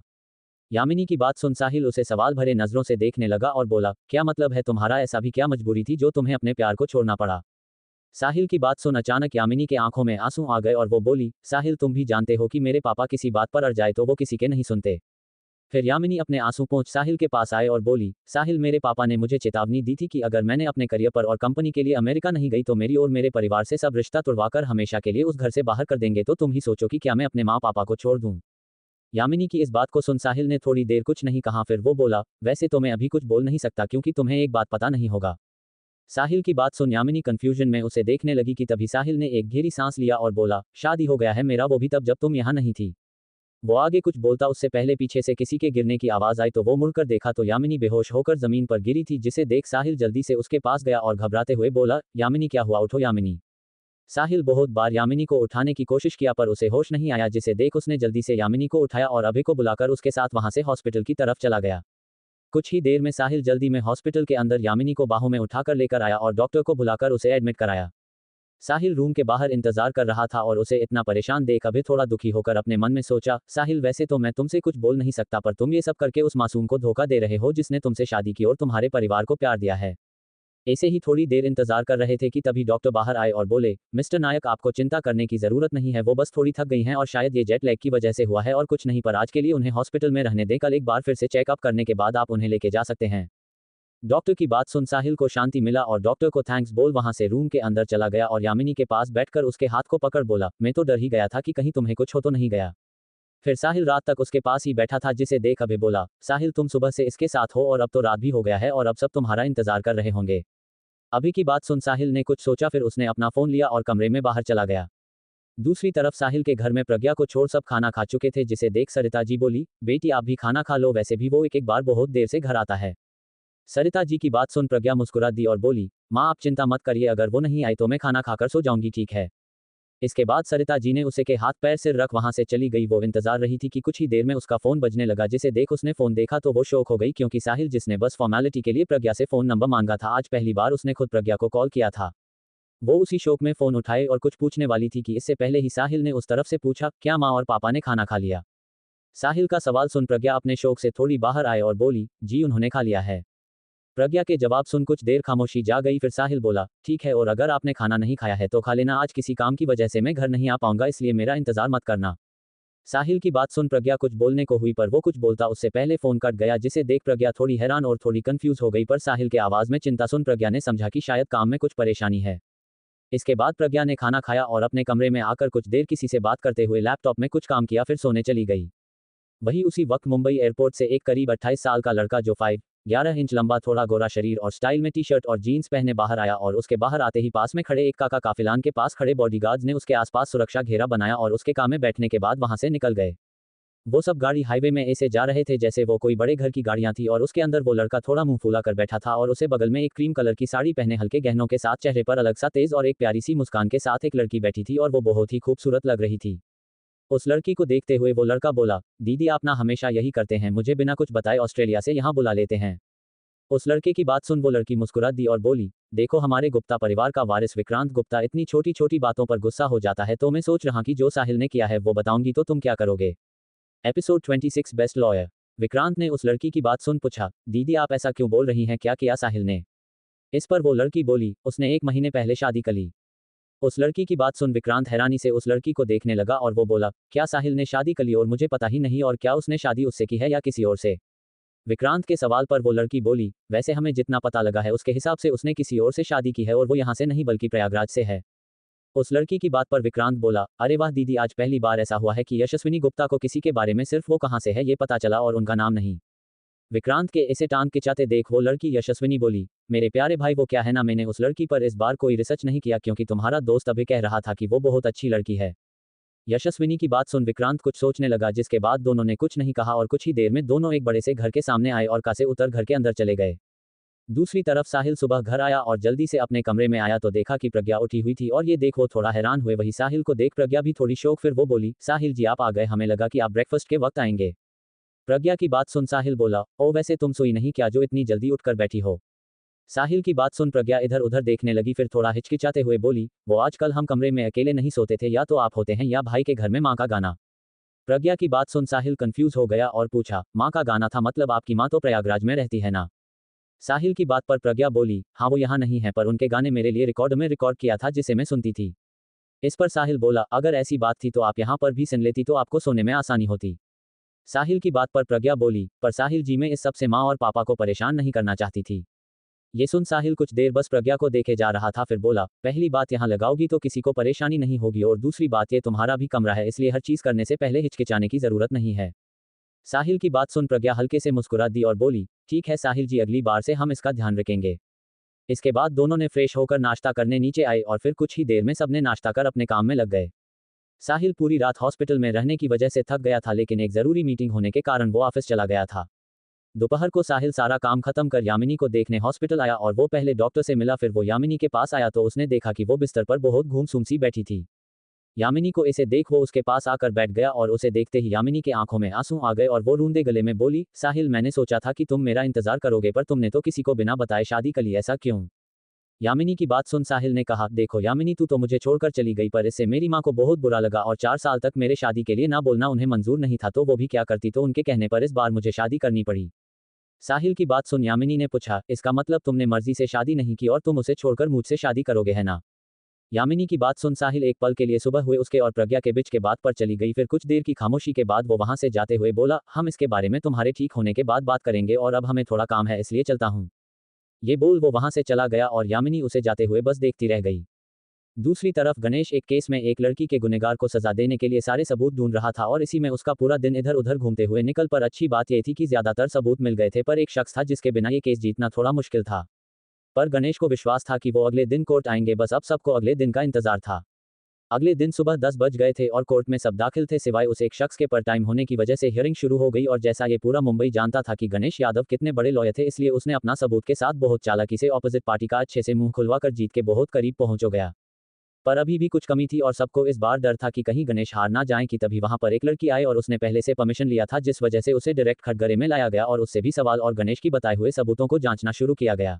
A: यामिनी की बात सुन साहिल उसे सवाल भरे नजरों से देखने लगा और बोला, क्या मतलब है तुम्हारा, ऐसा भी क्या मजबूरी थी जो तुम्हें अपने प्यार को छोड़ना पड़ा। साहिल की बात सुन अचानक यामिनी के आंखों में आंसू आ गए और वो बोली, साहिल तुम भी जानते हो कि मेरे पापा किसी बात पर अड़ जाए तो वो किसी के नहीं सुनते। फिर यामिनी अपने आंसू पोंछ साहिल के पास आए और बोली, साहिल मेरे पापा ने मुझे चेतावनी दी थी कि अगर मैंने अपने करियर पर और कंपनी के लिए अमेरिका नहीं गई तो मेरी और मेरे परिवार से सब रिश्ता तुड़वाकर हमेशा के लिए उस घर से बाहर कर देंगे, तो तुम ही सोचो कि क्या मैं अपने माँ पापा को छोड़ दूँ। यामिनी की इस बात को सुन साहिल ने थोड़ी देर कुछ नहीं कहा, फिर वो बोला, वैसे तो मैं अभी कुछ बोल नहीं सकता क्योंकि तुम्हें एक बात पता नहीं होगा। साहिल की बात सुन यामिनी कंफ्यूजन में उसे देखने लगी कि तभी साहिल ने एक गहरी सांस लिया और बोला, शादी हो गया है मेरा, वो भी तब जब तुम यहाँ नहीं थी। वो आगे कुछ बोलता उससे पहले पीछे से किसी के गिरने की आवाज आई तो वो मुड़कर देखा तो यामिनी बेहोश होकर जमीन पर गिरी थी, जिसे देख साहिल जल्दी से उसके पास गया और घबराते हुए बोला, यामिनी क्या हुआ, उठो यामिनी। साहिल बहुत बार यामिनी को उठाने की कोशिश किया पर उसे होश नहीं आया, जिसे देख उसने जल्दी से यामिनी को उठाया और अभय को बुलाकर उसके साथ वहां से हॉस्पिटल की तरफ चला गया। कुछ ही देर में साहिल जल्दी में हॉस्पिटल के अंदर यामिनी को बाहों में उठाकर लेकर आया और डॉक्टर को बुलाकर उसे एडमिट कराया। साहिल रूम के बाहर इंतजार कर रहा था और उसे इतना परेशान देख अभय थोड़ा दुखी होकर अपने मन में सोचा, साहिल वैसे तो मैं तुमसे कुछ बोल नहीं सकता पर तुम ये सब करके उस मासूम को धोखा दे रहे हो जिसने तुमसे शादी की और तुम्हारे परिवार को प्यार दिया है। ऐसे ही थोड़ी देर इंतजार कर रहे थे कि तभी डॉक्टर बाहर आए और बोले, मिस्टर नायक आपको चिंता करने की जरूरत नहीं है, वो बस थोड़ी थक गई हैं और शायद ये जेट लैग की वजह से हुआ है और कुछ नहीं, पर आज के लिए उन्हें हॉस्पिटल में रहने दें, कल एक बार फिर से चेकअप करने के बाद आप उन्हें लेके जा सकते हैं। डॉक्टर की बात सुन साहिल को शांति मिला और डॉक्टर को थैंक्स बोल वहां से रूम के अंदर चला गया और यामिनी के पास बैठकर उसके हाथ को पकड़ बोला, मैं तो डर ही गया था कि कहीं तुम्हें कुछ हो तो नहीं गया। फिर साहिल रात तक उसके पास ही बैठा था, जिसे देख अभय बोला, साहिल तुम सुबह से इसके साथ हो और अब तो रात भी हो गया है और अब सब तुम्हारा इंतजार कर रहे होंगे। अभी की बात सुन साहिल ने कुछ सोचा, फिर उसने अपना फोन लिया और कमरे में बाहर चला गया। दूसरी तरफ साहिल के घर में प्रज्ञा को छोड़ सब खाना खा चुके थे, जिसे देख सरिता जी बोली, बेटी आप भी खाना खा लो, वैसे भी वो एक एक बार बहुत देर से घर आता है। सरिता जी की बात सुन प्रज्ञा मुस्कुरा दी और बोली, माँ आप चिंता मत करिए, अगर वो नहीं आई तो मैं खाना खाकर सो जाऊंगी, ठीक है। इसके बाद सरिता जी ने उसे के हाथ पैर सिर रख वहां से चली गई। वो इंतजार रही थी कि कुछ ही देर में उसका फोन बजने लगा, जिसे देख उसने फोन देखा तो वो शॉक हो गई, क्योंकि साहिल जिसने बस फॉर्मेलिटी के लिए प्रज्ञा से फोन नंबर मांगा था, आज पहली बार उसने खुद प्रज्ञा को कॉल किया था। वो उसी शौक में फोन उठाए और कुछ पूछने वाली थी कि इससे पहले ही साहिल ने उस तरफ से पूछा, क्या माँ और पापा ने खाना खा लिया। साहिल का सवाल सुन प्रज्ञा अपने शौक से थोड़ी बाहर आए और बोली, जी उन्होंने खा लिया है। प्रज्ञा के जवाब सुन कुछ देर खामोशी जा गई, फिर साहिल बोला, ठीक है, और अगर आपने खाना नहीं खाया है तो खा लेना, आज किसी काम की वजह से मैं घर नहीं आ पाऊंगा, इसलिए मेरा इंतजार मत करना। साहिल की बात सुन प्रज्ञा कुछ बोलने को हुई पर वो कुछ बोलता उससे पहले फोन कट गया, जिसे देख प्रज्ञा थोड़ी हैरान और थोड़ी कंफ्यूज हो गई, पर साहिल के आवाज में चिंता सुन प्रज्ञा ने समझा कि शायद काम में कुछ परेशानी है। इसके बाद प्रज्ञा ने खाना खाया और अपने कमरे में आकर कुछ देर किसी से बात करते हुए लैपटॉप में कुछ काम किया, फिर सोने चली गई। वही उसी वक्त मुंबई एयरपोर्ट से एक करीब 28 साल का लड़का जो 5'11" इंच लंबा, थोड़ा गोरा शरीर और स्टाइल में टी शर्ट और जीन्स पहने बाहर आया और उसके बाहर आते ही पास में खड़े एक काका काफिलान के पास खड़े बॉडीगार्ड्स ने उसके आसपास सुरक्षा घेरा बनाया और उसके कार में बैठने के बाद वहां से निकल गए। वो सब गाड़ी हाईवे में ऐसे जा रहे थे जैसे वो कोई बड़े घर की गाड़ियां थी और उसके अंदर वो लड़का थोड़ा मुंह फूला कर बैठा था और उसे बगल में एक क्रीम कलर की साड़ी पहने हल्के गहनों के साथ चेहरे पर अलग सा तेज और एक प्यारी सी मुस्कान के साथ एक लड़की बैठी थी और वो बहुत ही खूबसूरत लग रही थी। उस लड़की को देखते हुए वो लड़का बोला, दीदी आप ना हमेशा यही करते हैं, मुझे बिना कुछ बताए ऑस्ट्रेलिया से यहाँ बुला लेते हैं। उस लड़के की बात सुन वो लड़की मुस्कुरा दी और बोली, देखो हमारे गुप्ता परिवार का वारिस विक्रांत गुप्ता इतनी छोटी छोटी बातों पर गुस्सा हो जाता है, तो मैं सोच रहा कि जो साहिल ने किया है वो बताऊंगी तो तुम क्या करोगे। Episode 26 best lawyer. विक्रांत ने उस लड़की की बात सुन पूछा, दीदी आप ऐसा क्यों बोल रही हैं, क्या किया साहिल ने। इस पर वो लड़की बोली, उसने 1 महीने पहले शादी कर ली। उस लड़की की बात सुन विक्रांत हैरानी से उस लड़की को देखने लगा और वो बोला, क्या साहिल ने शादी कर ली और मुझे पता ही नहीं, और क्या उसने शादी उससे की है या किसी और से। विक्रांत के सवाल पर वो लड़की बोली, वैसे हमें जितना पता लगा है उसके हिसाब से उसने किसी और से शादी की है और वो यहाँ से नहीं बल्कि प्रयागराज से है। उस लड़की की बात पर विक्रांत बोला, अरे वाह दीदी, आज पहली बार ऐसा हुआ है कि यशस्विनी गुप्ता को किसी के बारे में सिर्फ वो कहाँ से है ये पता चला और उनका नाम नहीं। विक्रांत के ऐसे टांग खिंचाते देख वो लड़की यशस्विनी बोली, मेरे प्यारे भाई वो क्या है ना, मैंने उस लड़की पर इस बार कोई रिसर्च नहीं किया क्योंकि तुम्हारा दोस्त अभी कह रहा था कि वो बहुत अच्छी लड़की है। यशस्विनी की बात सुन विक्रांत कुछ सोचने लगा, जिसके बाद दोनों ने कुछ नहीं कहा और कुछ ही देर में दोनों एक बड़े से घर के सामने आए और कार से उतर घर के अंदर चले गए। दूसरी तरफ साहिल सुबह घर आया और जल्दी से अपने कमरे में आया तो देखा कि प्रज्ञा उठी हुई थी और ये देख वो थोड़ा हैरान हुए। वही साहिल को देख प्रज्ञा भी थोड़ी शौक, फिर वो बोली, साहिल जी आप आ गए, हमें लगा कि आप ब्रेकफास्ट के वक्त आएंगे। प्रज्ञा की बात सुन साहिल बोला, ओ वैसे तुम सोई नहीं क्या जो इतनी जल्दी उठकर बैठी हो। साहिल की बात सुन प्रज्ञा इधर उधर देखने लगी, फिर थोड़ा हिचकिचाते हुए बोली, वो आजकल हम कमरे में अकेले नहीं सोते थे, या तो आप होते हैं या भाई के घर में माँ का गाना। प्रज्ञा की बात सुन साहिल कंफ्यूज हो गया और पूछा, माँ का गाना था मतलब आपकी माँ तो प्रयागराज में रहती है ना। साहिल की बात पर प्रज्ञा बोली, हाँ वो यहाँ नहीं है, पर उनके गाने मेरे लिए रिकॉर्ड में रिकॉर्ड किया था जिसे मैं सुनती थी। इस पर साहिल बोला, अगर ऐसी बात थी तो आप यहाँ पर भी सुन लेती तो आपको सोने में आसानी होती। साहिल की बात पर प्रज्ञा बोली, पर साहिल जी मैं इस सब से माँ और पापा को परेशान नहीं करना चाहती थी। ये सुन साहिल कुछ देर बस प्रज्ञा को देखे जा रहा था, फिर बोला, पहली बात यहाँ लगाओगी तो किसी को परेशानी नहीं होगी, और दूसरी बात ये तुम्हारा भी कमरा है, इसलिए हर चीज करने से पहले हिचकिचाने की जरूरत नहीं है। साहिल की बात सुन प्रज्ञा हल्के से मुस्कुरा दी और बोली, ठीक है साहिल जी, अगली बार से हम इसका ध्यान रखेंगे। इसके बाद दोनों ने फ्रेश होकर नाश्ता करने नीचे आए और फिर कुछ ही देर में सबने नाश्ता कर अपने काम में लग गए। साहिल पूरी रात हॉस्पिटल में रहने की वजह से थक गया था, लेकिन एक जरूरी मीटिंग होने के कारण वो ऑफिस चला गया था। दोपहर को साहिल सारा काम खत्म कर यामिनी को देखने हॉस्पिटल आया और वो पहले डॉक्टर से मिला, फिर वो यामिनी के पास आया तो उसने देखा कि वो बिस्तर पर बहुत घूम-सूम सी बैठी थी। यामिनी को इसे देख वो उसके पास आकर बैठ गया और उसे देखते ही यामिनी के आंखों में आंसू आ गए और वो रूंधे गले में बोली, साहिल मैंने सोचा था कि तुम मेरा इंतजार करोगे, पर तुमने तो किसी को बिना बताए शादी कर ली, ऐसा क्यों। यामिनी की बात सुन साहिल ने कहा, देखो यामिनी तू तो मुझे छोड़कर चली गई, पर इससे मेरी माँ को बहुत बुरा लगा और 4 साल तक मेरे शादी के लिए ना बोलना उन्हें मंजूर नहीं था, तो वो भी क्या करती, तो उनके कहने पर इस बार मुझे शादी करनी पड़ी। साहिल की बात सुन यामिनी ने पूछा, इसका मतलब तुमने मर्जी से शादी नहीं की और तुम उसे छोड़कर मुझसे शादी करोगे, है ना। यामिनी की बात सुन साहिल एक पल के लिए सुबह हुए उसके और प्रज्ञा के बीच के बात पर चली गई, फिर कुछ देर की खामोशी के बाद वो वहां से जाते हुए बोला, हम इसके बारे में तुम्हारे ठीक होने के बाद बात करेंगे और अब हमें थोड़ा काम है इसलिए चलता हूँ। ये बोल वो वहां से चला गया और यामिनी उसे जाते हुए बस देखती रह गई। दूसरी तरफ गणेश एक केस में एक लड़की के गुनहगार को सजा देने के लिए सारे सबूत ढूंढ रहा था और इसी में उसका पूरा दिन इधर उधर घूमते हुए निकल, पर अच्छी बात यह थी कि ज्यादातर सबूत मिल गए थे, पर एक शख्स था जिसके बिना ये केस जीतना थोड़ा मुश्किल था। पर गणेश को विश्वास था कि वो अगले दिन कोर्ट आएंगे, बस अब सबको अगले दिन का इंतजार था। अगले दिन सुबह 10 बज गए थे और कोर्ट में सब दाखिल थे सिवाय उस एक शख्स के, पर टाइम होने की वजह से हियरिंग शुरू हो गई और जैसा ये पूरा मुंबई जानता था कि गणेश यादव कितने बड़े लॉयर थे, इसलिए उसने अपना सबूत के साथ बहुत चालाकी से ऑपोजिट पार्टी का अच्छे से मुंह खुलवाकर जीत के बहुत करीब पहुंच गया। पर अभी भी कुछ कमी थी और सबको इस बार डर था कि कहीं गणेश हार ना जाए, कि तभी वहां पर एक लड़की आई और उसने पहले से परमिशन लिया था, जिस वजह से उसे डायरेक्ट खटगरे में लाया गया और उससे भी सवाल और गणेश की बताए हुए सबूतों को जांचना शुरू किया गया।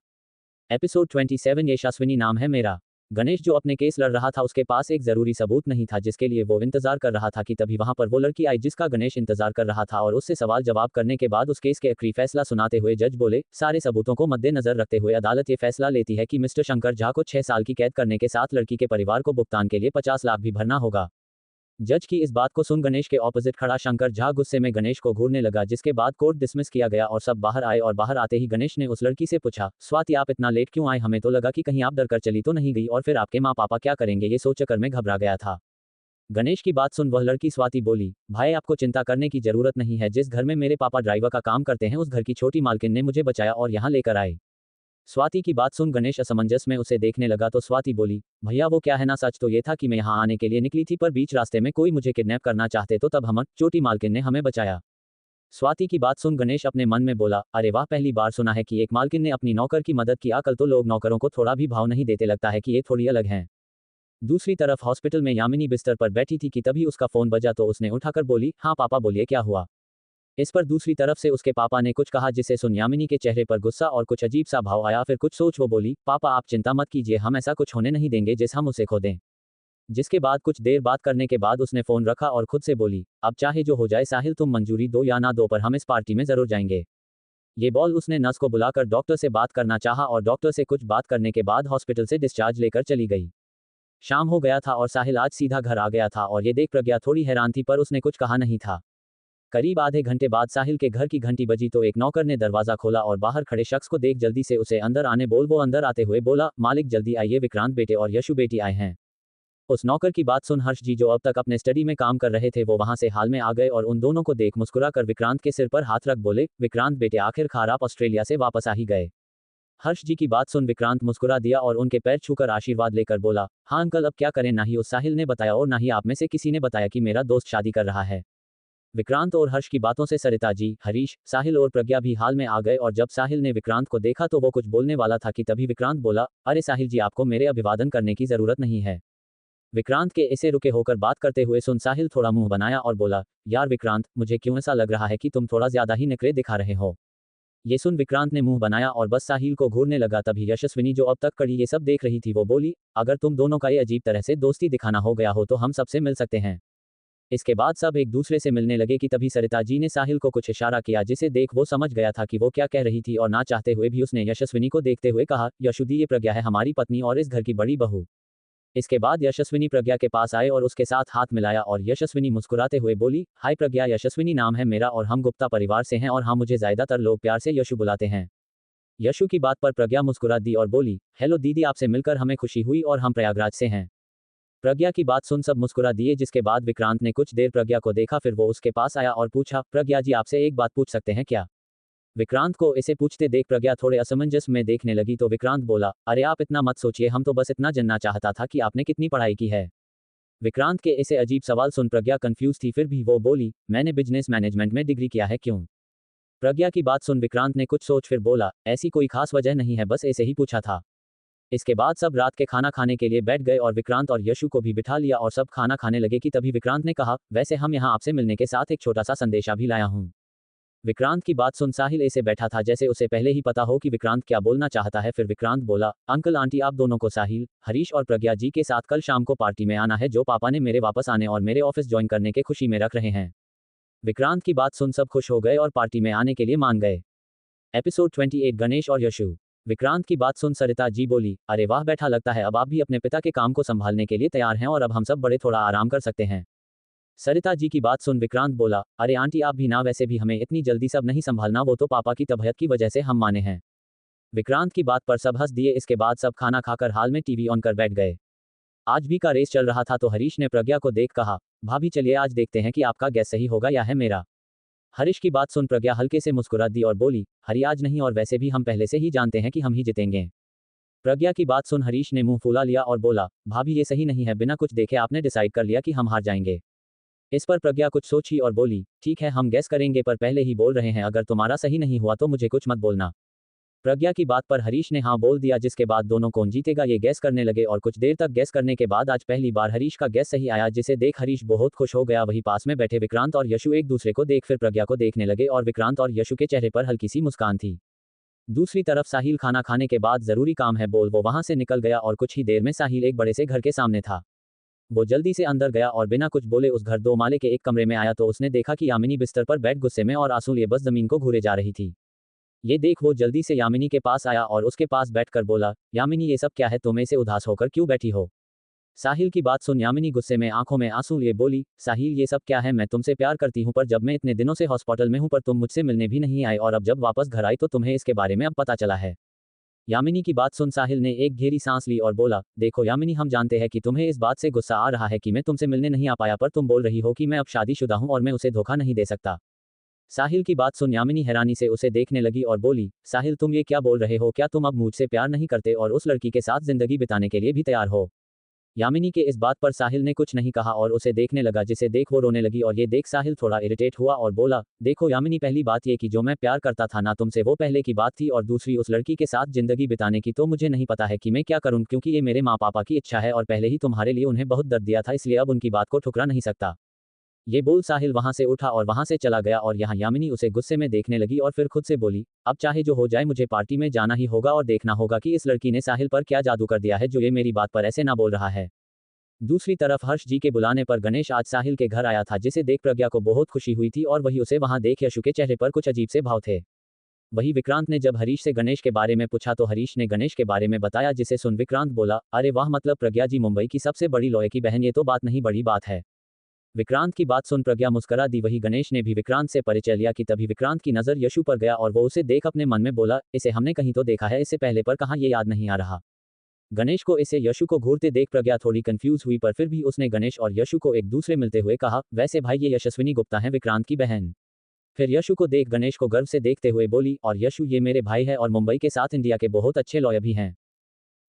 A: एपिसोड 27, यशस्विनी नाम है मेरा। गणेश जो अपने केस लड़ रहा था उसके पास एक जरूरी सबूत नहीं था जिसके लिए वो इंतजार कर रहा था, कि तभी वहां पर वो लड़की आई जिसका गणेश इंतजार कर रहा था और उससे सवाल जवाब करने के बाद उस केस के आखिरी फैसला सुनाते हुए जज बोले, सारे सबूतों को मद्देनजर रखते हुए अदालत ये फैसला लेती है कि मिस्टर शंकर झा को 6 साल की कैद करने के साथ लड़की के परिवार को भुगतान के लिए 50 लाख भी भरना होगा। जज की इस बात को सुन गणेश के ऑपोजिट खड़ा शंकर झा गुस्से में गणेश को घूरने लगा, जिसके बाद कोर्ट डिसमिस किया गया और सब बाहर आए और बाहर आते ही गणेश ने उस लड़की से पूछा, स्वाति आप इतना लेट क्यों आए, हमें तो लगा कि कहीं आप डर कर चली तो नहीं गई और फिर आपके माँ पापा क्या करेंगे, ये सोचकर मैं घबरा गया था। गणेश की बात सुन वह लड़की स्वाति बोली, भाई आपको चिंता करने की जरूरत नहीं है, जिस घर में मेरे पापा ड्राइवर का काम करते हैं उस घर की छोटी मालकिन ने मुझे बचाया और यहाँ लेकर आए। स्वाति की बात सुन गणेश असमंजस में उसे देखने लगा तो स्वाति बोली, भैया वो क्या है ना, सच तो ये था कि मैं यहाँ आने के लिए निकली थी, पर बीच रास्ते में कोई मुझे किडनैप करना चाहते तो तब हम छोटी मालकिन ने हमें बचाया। स्वाति की बात सुन गणेश अपने मन में बोला, अरे वाह, पहली बार सुना है कि एक मालकिन ने अपनी नौकर की मदद की, आजकल तो लोग नौकरों को थोड़ा भी भाव नहीं देते, लगता है कि ये थोड़ी अलग हैं। दूसरी तरफ हॉस्पिटल में यामिनी बिस्तर पर बैठी थी कि तभी उसका फोन बजा तो उसने उठाकर बोली, हाँ पापा बोलिए क्या हुआ। इस पर दूसरी तरफ से उसके पापा ने कुछ कहा जिसे सुन यामिनी के चेहरे पर गुस्सा और कुछ अजीब सा भाव आया, फिर कुछ सोच वो बोली, पापा आप चिंता मत कीजिए, हम ऐसा कुछ होने नहीं देंगे जिस हम उसे खो दें। जिसके बाद कुछ देर बात करने के बाद उसने फोन रखा और खुद से बोली, अब चाहे जो हो जाए साहिल, तुम मंजूरी दो या ना दो, पर हम इस पार्टी में जरूर जाएंगे। ये बोल उसने नर्स को बुलाकर डॉक्टर से बात करना चाहा और डॉक्टर से कुछ बात करने के बाद हॉस्पिटल से डिस्चार्ज लेकर चली गई। शाम हो गया था और साहिल आज सीधा घर आ गया था और ये देख प्रज्ञा थोड़ी हैरान थी, पर उसने कुछ कहा नहीं था। करीब आधे घंटे बाद साहिल के घर की घंटी बजी तो एक नौकर ने दरवाजा खोला और बाहर खड़े शख्स को देख जल्दी से उसे अंदर आने बोल, वो अंदर आते हुए बोला, मालिक जल्दी आइए, विक्रांत बेटे और यशु बेटी आए हैं। उस नौकर की बात सुन हर्ष जी जो अब तक अपने स्टडी में काम कर रहे थे वो वहां से हाल में आ गए और उन दोनों को देख मुस्कुरा कर विक्रांत के सिर पर हाथ रख बोले, विक्रांत बेटे आखिरकार आप ऑस्ट्रेलिया से वापस आ ही गए। हर्ष जी की बात सुन विक्रांत मुस्कुरा दिया और उनके पैर छूकर आशीर्वाद लेकर बोला, हाँ अंकल अब क्या करें, ना ही उस साहिल ने बताया और ना ही आप में से किसी ने बताया कि मेरा दोस्त शादी कर रहा है। विक्रांत और हर्ष की बातों से सरिता जी, हरीश, साहिल और प्रज्ञा भी हाल में आ गए और जब साहिल ने विक्रांत को देखा तो वो कुछ बोलने वाला था कि तभी विक्रांत बोला, अरे साहिल जी आपको मेरे अभिवादन करने की जरूरत नहीं है। विक्रांत के ऐसे रुके होकर बात करते हुए सुन साहिल थोड़ा मुंह बनाया और बोला, यार विक्रांत मुझे क्यों ऐसा लग रहा है कि तुम थोड़ा ज्यादा ही नखरे दिखा रहे हो। ये सुन विक्रांत ने मुंह बनाया और बस साहिल को घूरने लगा। तभी यशस्विनी जो अब तक कड़ी ये सब देख रही थी वो बोली, अगर तुम दोनों का ये अजीब तरह से दोस्ती दिखाना हो गया हो तो हम सबसे मिल सकते हैं। इसके बाद सब एक दूसरे से मिलने लगे कि तभी सरिता जी ने साहिल को कुछ इशारा किया जिसे देख वो समझ गया था कि वो क्या कह रही थी और ना चाहते हुए भी उसने यशस्विनी को देखते हुए कहा, यशुदी ये प्रज्ञा है हमारी पत्नी और इस घर की बड़ी बहू। इसके बाद यशस्विनी प्रज्ञा के पास आए और उसके साथ हाथ मिलाया और यशस्विनी मुस्कुराते हुए बोली, हाय प्रज्ञा, यशस्विनी नाम है मेरा और हम गुप्ता परिवार से हैं और हाँ मुझे ज्यादातर लोग प्यार से यशु बुलाते हैं। यशु की बात पर प्रज्ञा मुस्कुरा दी और बोली, हेलो दीदी, आपसे मिलकर हमें खुशी हुई और हम प्रयागराज से हैं। प्रज्ञा की बात सुन सब मुस्कुरा दिए जिसके बाद विक्रांत ने कुछ देर प्रज्ञा को देखा फिर वो उसके पास आया और पूछा, प्रज्ञा जी आपसे एक बात पूछ सकते हैं क्या? विक्रांत को इसे पूछते देख प्रज्ञा थोड़े असमंजस में देखने लगी तो विक्रांत बोला, अरे आप इतना मत सोचिए, हम तो बस इतना जानना चाहता था कि आपने कितनी पढ़ाई की है। विक्रांत के इसे अजीब सवाल सुन प्रज्ञा कंफ्यूज थी फिर भी वो बोली, मैंने बिजनेस मैनेजमेंट में डिग्री किया है। क्यों? प्रज्ञा की बात सुन विक्रांत ने कुछ सोच फिर बोला, ऐसी कोई खास वजह नहीं है, बस ऐसे ही पूछा था। इसके बाद सब रात के खाना खाने के लिए बैठ गए और विक्रांत और यशु को भी बिठा लिया और सब खाना खाने लगे कि तभी विक्रांत ने कहा, वैसे हम यहाँ आपसे मिलने के साथ एक छोटा सा संदेशा भी लाया हूँ। विक्रांत की बात सुन साहिल ऐसे बैठा था जैसे उसे पहले ही पता हो कि विक्रांत क्या बोलना चाहता है। फिर विक्रांत बोला, अंकल आंटी आप दोनों को साहिल, हरीश और प्रज्ञा जी के साथ कल शाम को पार्टी में आना है जो पापा ने मेरे वापस आने और मेरे ऑफिस ज्वाइन करने के खुशी में रख रहे हैं। विक्रांत की बात सुन सब खुश हो गए और पार्टी में आने के लिए मान गए। एपिसोड 28 गणेश और यशु। विक्रांत की बात सुन सरिता जी बोली, अरे वाह बैठा, लगता है अब आप भी अपने पिता के काम को संभालने के लिए तैयार हैं और अब हम सब बड़े थोड़ा आराम कर सकते हैं। सरिता जी की बात सुन विक्रांत बोला, अरे आंटी आप भी ना, वैसे भी हमें इतनी जल्दी सब नहीं संभालना, वो तो पापा की तबीयत की वजह से हम माने हैं। विक्रांत की बात पर सब हंस दिए। इसके बाद सब खाना खाकर हाल में टीवी ऑन कर बैठ गए। आज भी का रेस चल रहा था तो हरीश ने प्रज्ञा को देख कहा, भाभी चलिए आज देखते हैं कि आपका गैस सही होगा या है मेरा। हरीश की बात सुन प्रज्ञा हल्के से मुस्कुरा दी और बोली, हरी आज नहीं, और वैसे भी हम पहले से ही जानते हैं कि हम ही जीतेंगे। प्रज्ञा की बात सुन हरीश ने मुंह फुला लिया और बोला, भाभी ये सही नहीं है, बिना कुछ देखे आपने डिसाइड कर लिया कि हम हार जाएंगे। इस पर प्रज्ञा कुछ सोची और बोली, ठीक है हम गैस करेंगे, पर पहले ही बोल रहे हैं अगर तुम्हारा सही नहीं हुआ तो मुझे कुछ मत बोलना। प्रज्ञा की बात पर हरीश ने हाँ बोल दिया जिसके बाद दोनों कौन जीतेगा ये गैस करने लगे और कुछ देर तक गैस करने के बाद आज पहली बार हरीश का गैस सही आया जिसे देख हरीश बहुत खुश हो गया। वहीं पास में बैठे विक्रांत और यशु एक दूसरे को देख फिर प्रज्ञा को देखने लगे और विक्रांत और यशु के चेहरे पर हल्की सी मुस्कान थी। दूसरी तरफ साहिल खाना खाने के बाद जरूरी काम है बोल वो वहां से निकल गया और कुछ ही देर में साहिल एक बड़े से घर के सामने था। वो जल्दी से अंदर गया और बिना कुछ बोले उस घर 2 माले के एक कमरे में आया तो उसने देखा कि यामिनी बिस्तर पर बैठ गुस्से में और आंसू लिए बस जमीन को घूरे जा रही थी। ये देख वो जल्दी से यामिनी के पास आया और उसके पास बैठकर बोला, यामिनी ये सब क्या है, तुम ऐसे उदास होकर क्यों बैठी हो? साहिल की बात सुन यामिनी गुस्से में आंखों में आंसू लिए बोली, साहिल ये सब क्या है, मैं तुमसे प्यार करती हूँ पर जब मैं इतने दिनों से हॉस्पिटल में हूँ पर तुम मुझसे मिलने भी नहीं आए और अब जब वापस घर आई तो तुम्हें इसके बारे में अब पता चला है। यामिनी की बात सुन साहिल ने एक गहरी सांस ली और बोला, देखो यामिनी हम जानते हैं कि तुम्हें इस बात से गुस्सा आ रहा है कि मैं तुमसे मिलने नहीं आ पाया, पर तुम बोल रही हो कि मैं अब शादीशुदा हूँ और मैं उसे धोखा नहीं दे सकता। साहिल की बात सुन यामिनी हैरानी से उसे देखने लगी और बोली, साहिल तुम ये क्या बोल रहे हो, क्या तुम अब मुझसे प्यार नहीं करते और उस लड़की के साथ जिंदगी बिताने के लिए भी तैयार हो? यामिनी के इस बात पर साहिल ने कुछ नहीं कहा और उसे देखने लगा जिसे देख वो रोने लगी और ये देख साहिल थोड़ा इरिटेट हुआ और बोला, देखो यामिनी पहली बात ये कि जो मैं प्यार करता था ना तुमसे वो पहले की बात थी और दूसरी उस लड़की के साथ जिंदगी बिताने की तो मुझे नहीं पता है कि मैं क्या करूं क्योंकि ये मेरे माँ पापा की इच्छा है और पहले ही तुम्हारे लिए उन्हें बहुत दर्द दिया था इसलिए अब उनकी बात को ठुकरा नहीं सकता। ये बोल साहिल वहां से उठा और वहां से चला गया और यहाँ यामिनी उसे गुस्से में देखने लगी और फिर खुद से बोली, अब चाहे जो हो जाए मुझे पार्टी में जाना ही होगा और देखना होगा कि इस लड़की ने साहिल पर क्या जादू कर दिया है जो ये मेरी बात पर ऐसे ना बोल रहा है। दूसरी तरफ हर्ष जी के बुलाने पर गणेश आज साहिल के घर आया था जिसे देख प्रज्ञा को बहुत खुशी हुई थी और वही उसे वहां देख यशु के चेहरे पर कुछ अजीब से भाव थे। वही विक्रांत ने जब हरीश से गणेश के बारे में पूछा तो हरीश ने गणेश के बारे में बताया जिसे सुन विक्रांत बोला, अरे वाह, मतलब प्रज्ञा जी मुंबई की सबसे बड़ी लॉयर की बहन, ये तो बात नहीं बड़ी बात है। विक्रांत की बात सुन प्रज्ञा मुस्करा दी। वही गणेश ने भी विक्रांत से परिचय लिया कि तभी विक्रांत की नजर यशु पर गया और वो उसे देख अपने मन में बोला, इसे हमने कहीं तो देखा है, इससे पहले पर कहाँ ये याद नहीं आ रहा। गणेश को इसे यशु को घूरते देख प्रज्ञा थोड़ी कंफ्यूज हुई पर फिर भी उसने गणेश और यशु को एक दूसरे मिलते हुए कहा, वैसे भाई ये यशस्विनी गुप्ता हैं, विक्रांत की बहन। फिर यशु को देख गणेश को गर्व से देखते हुए बोली, और यशु ये मेरे भाई है और मुंबई के साथ इंडिया के बहुत अच्छे लॉयर भी हैं।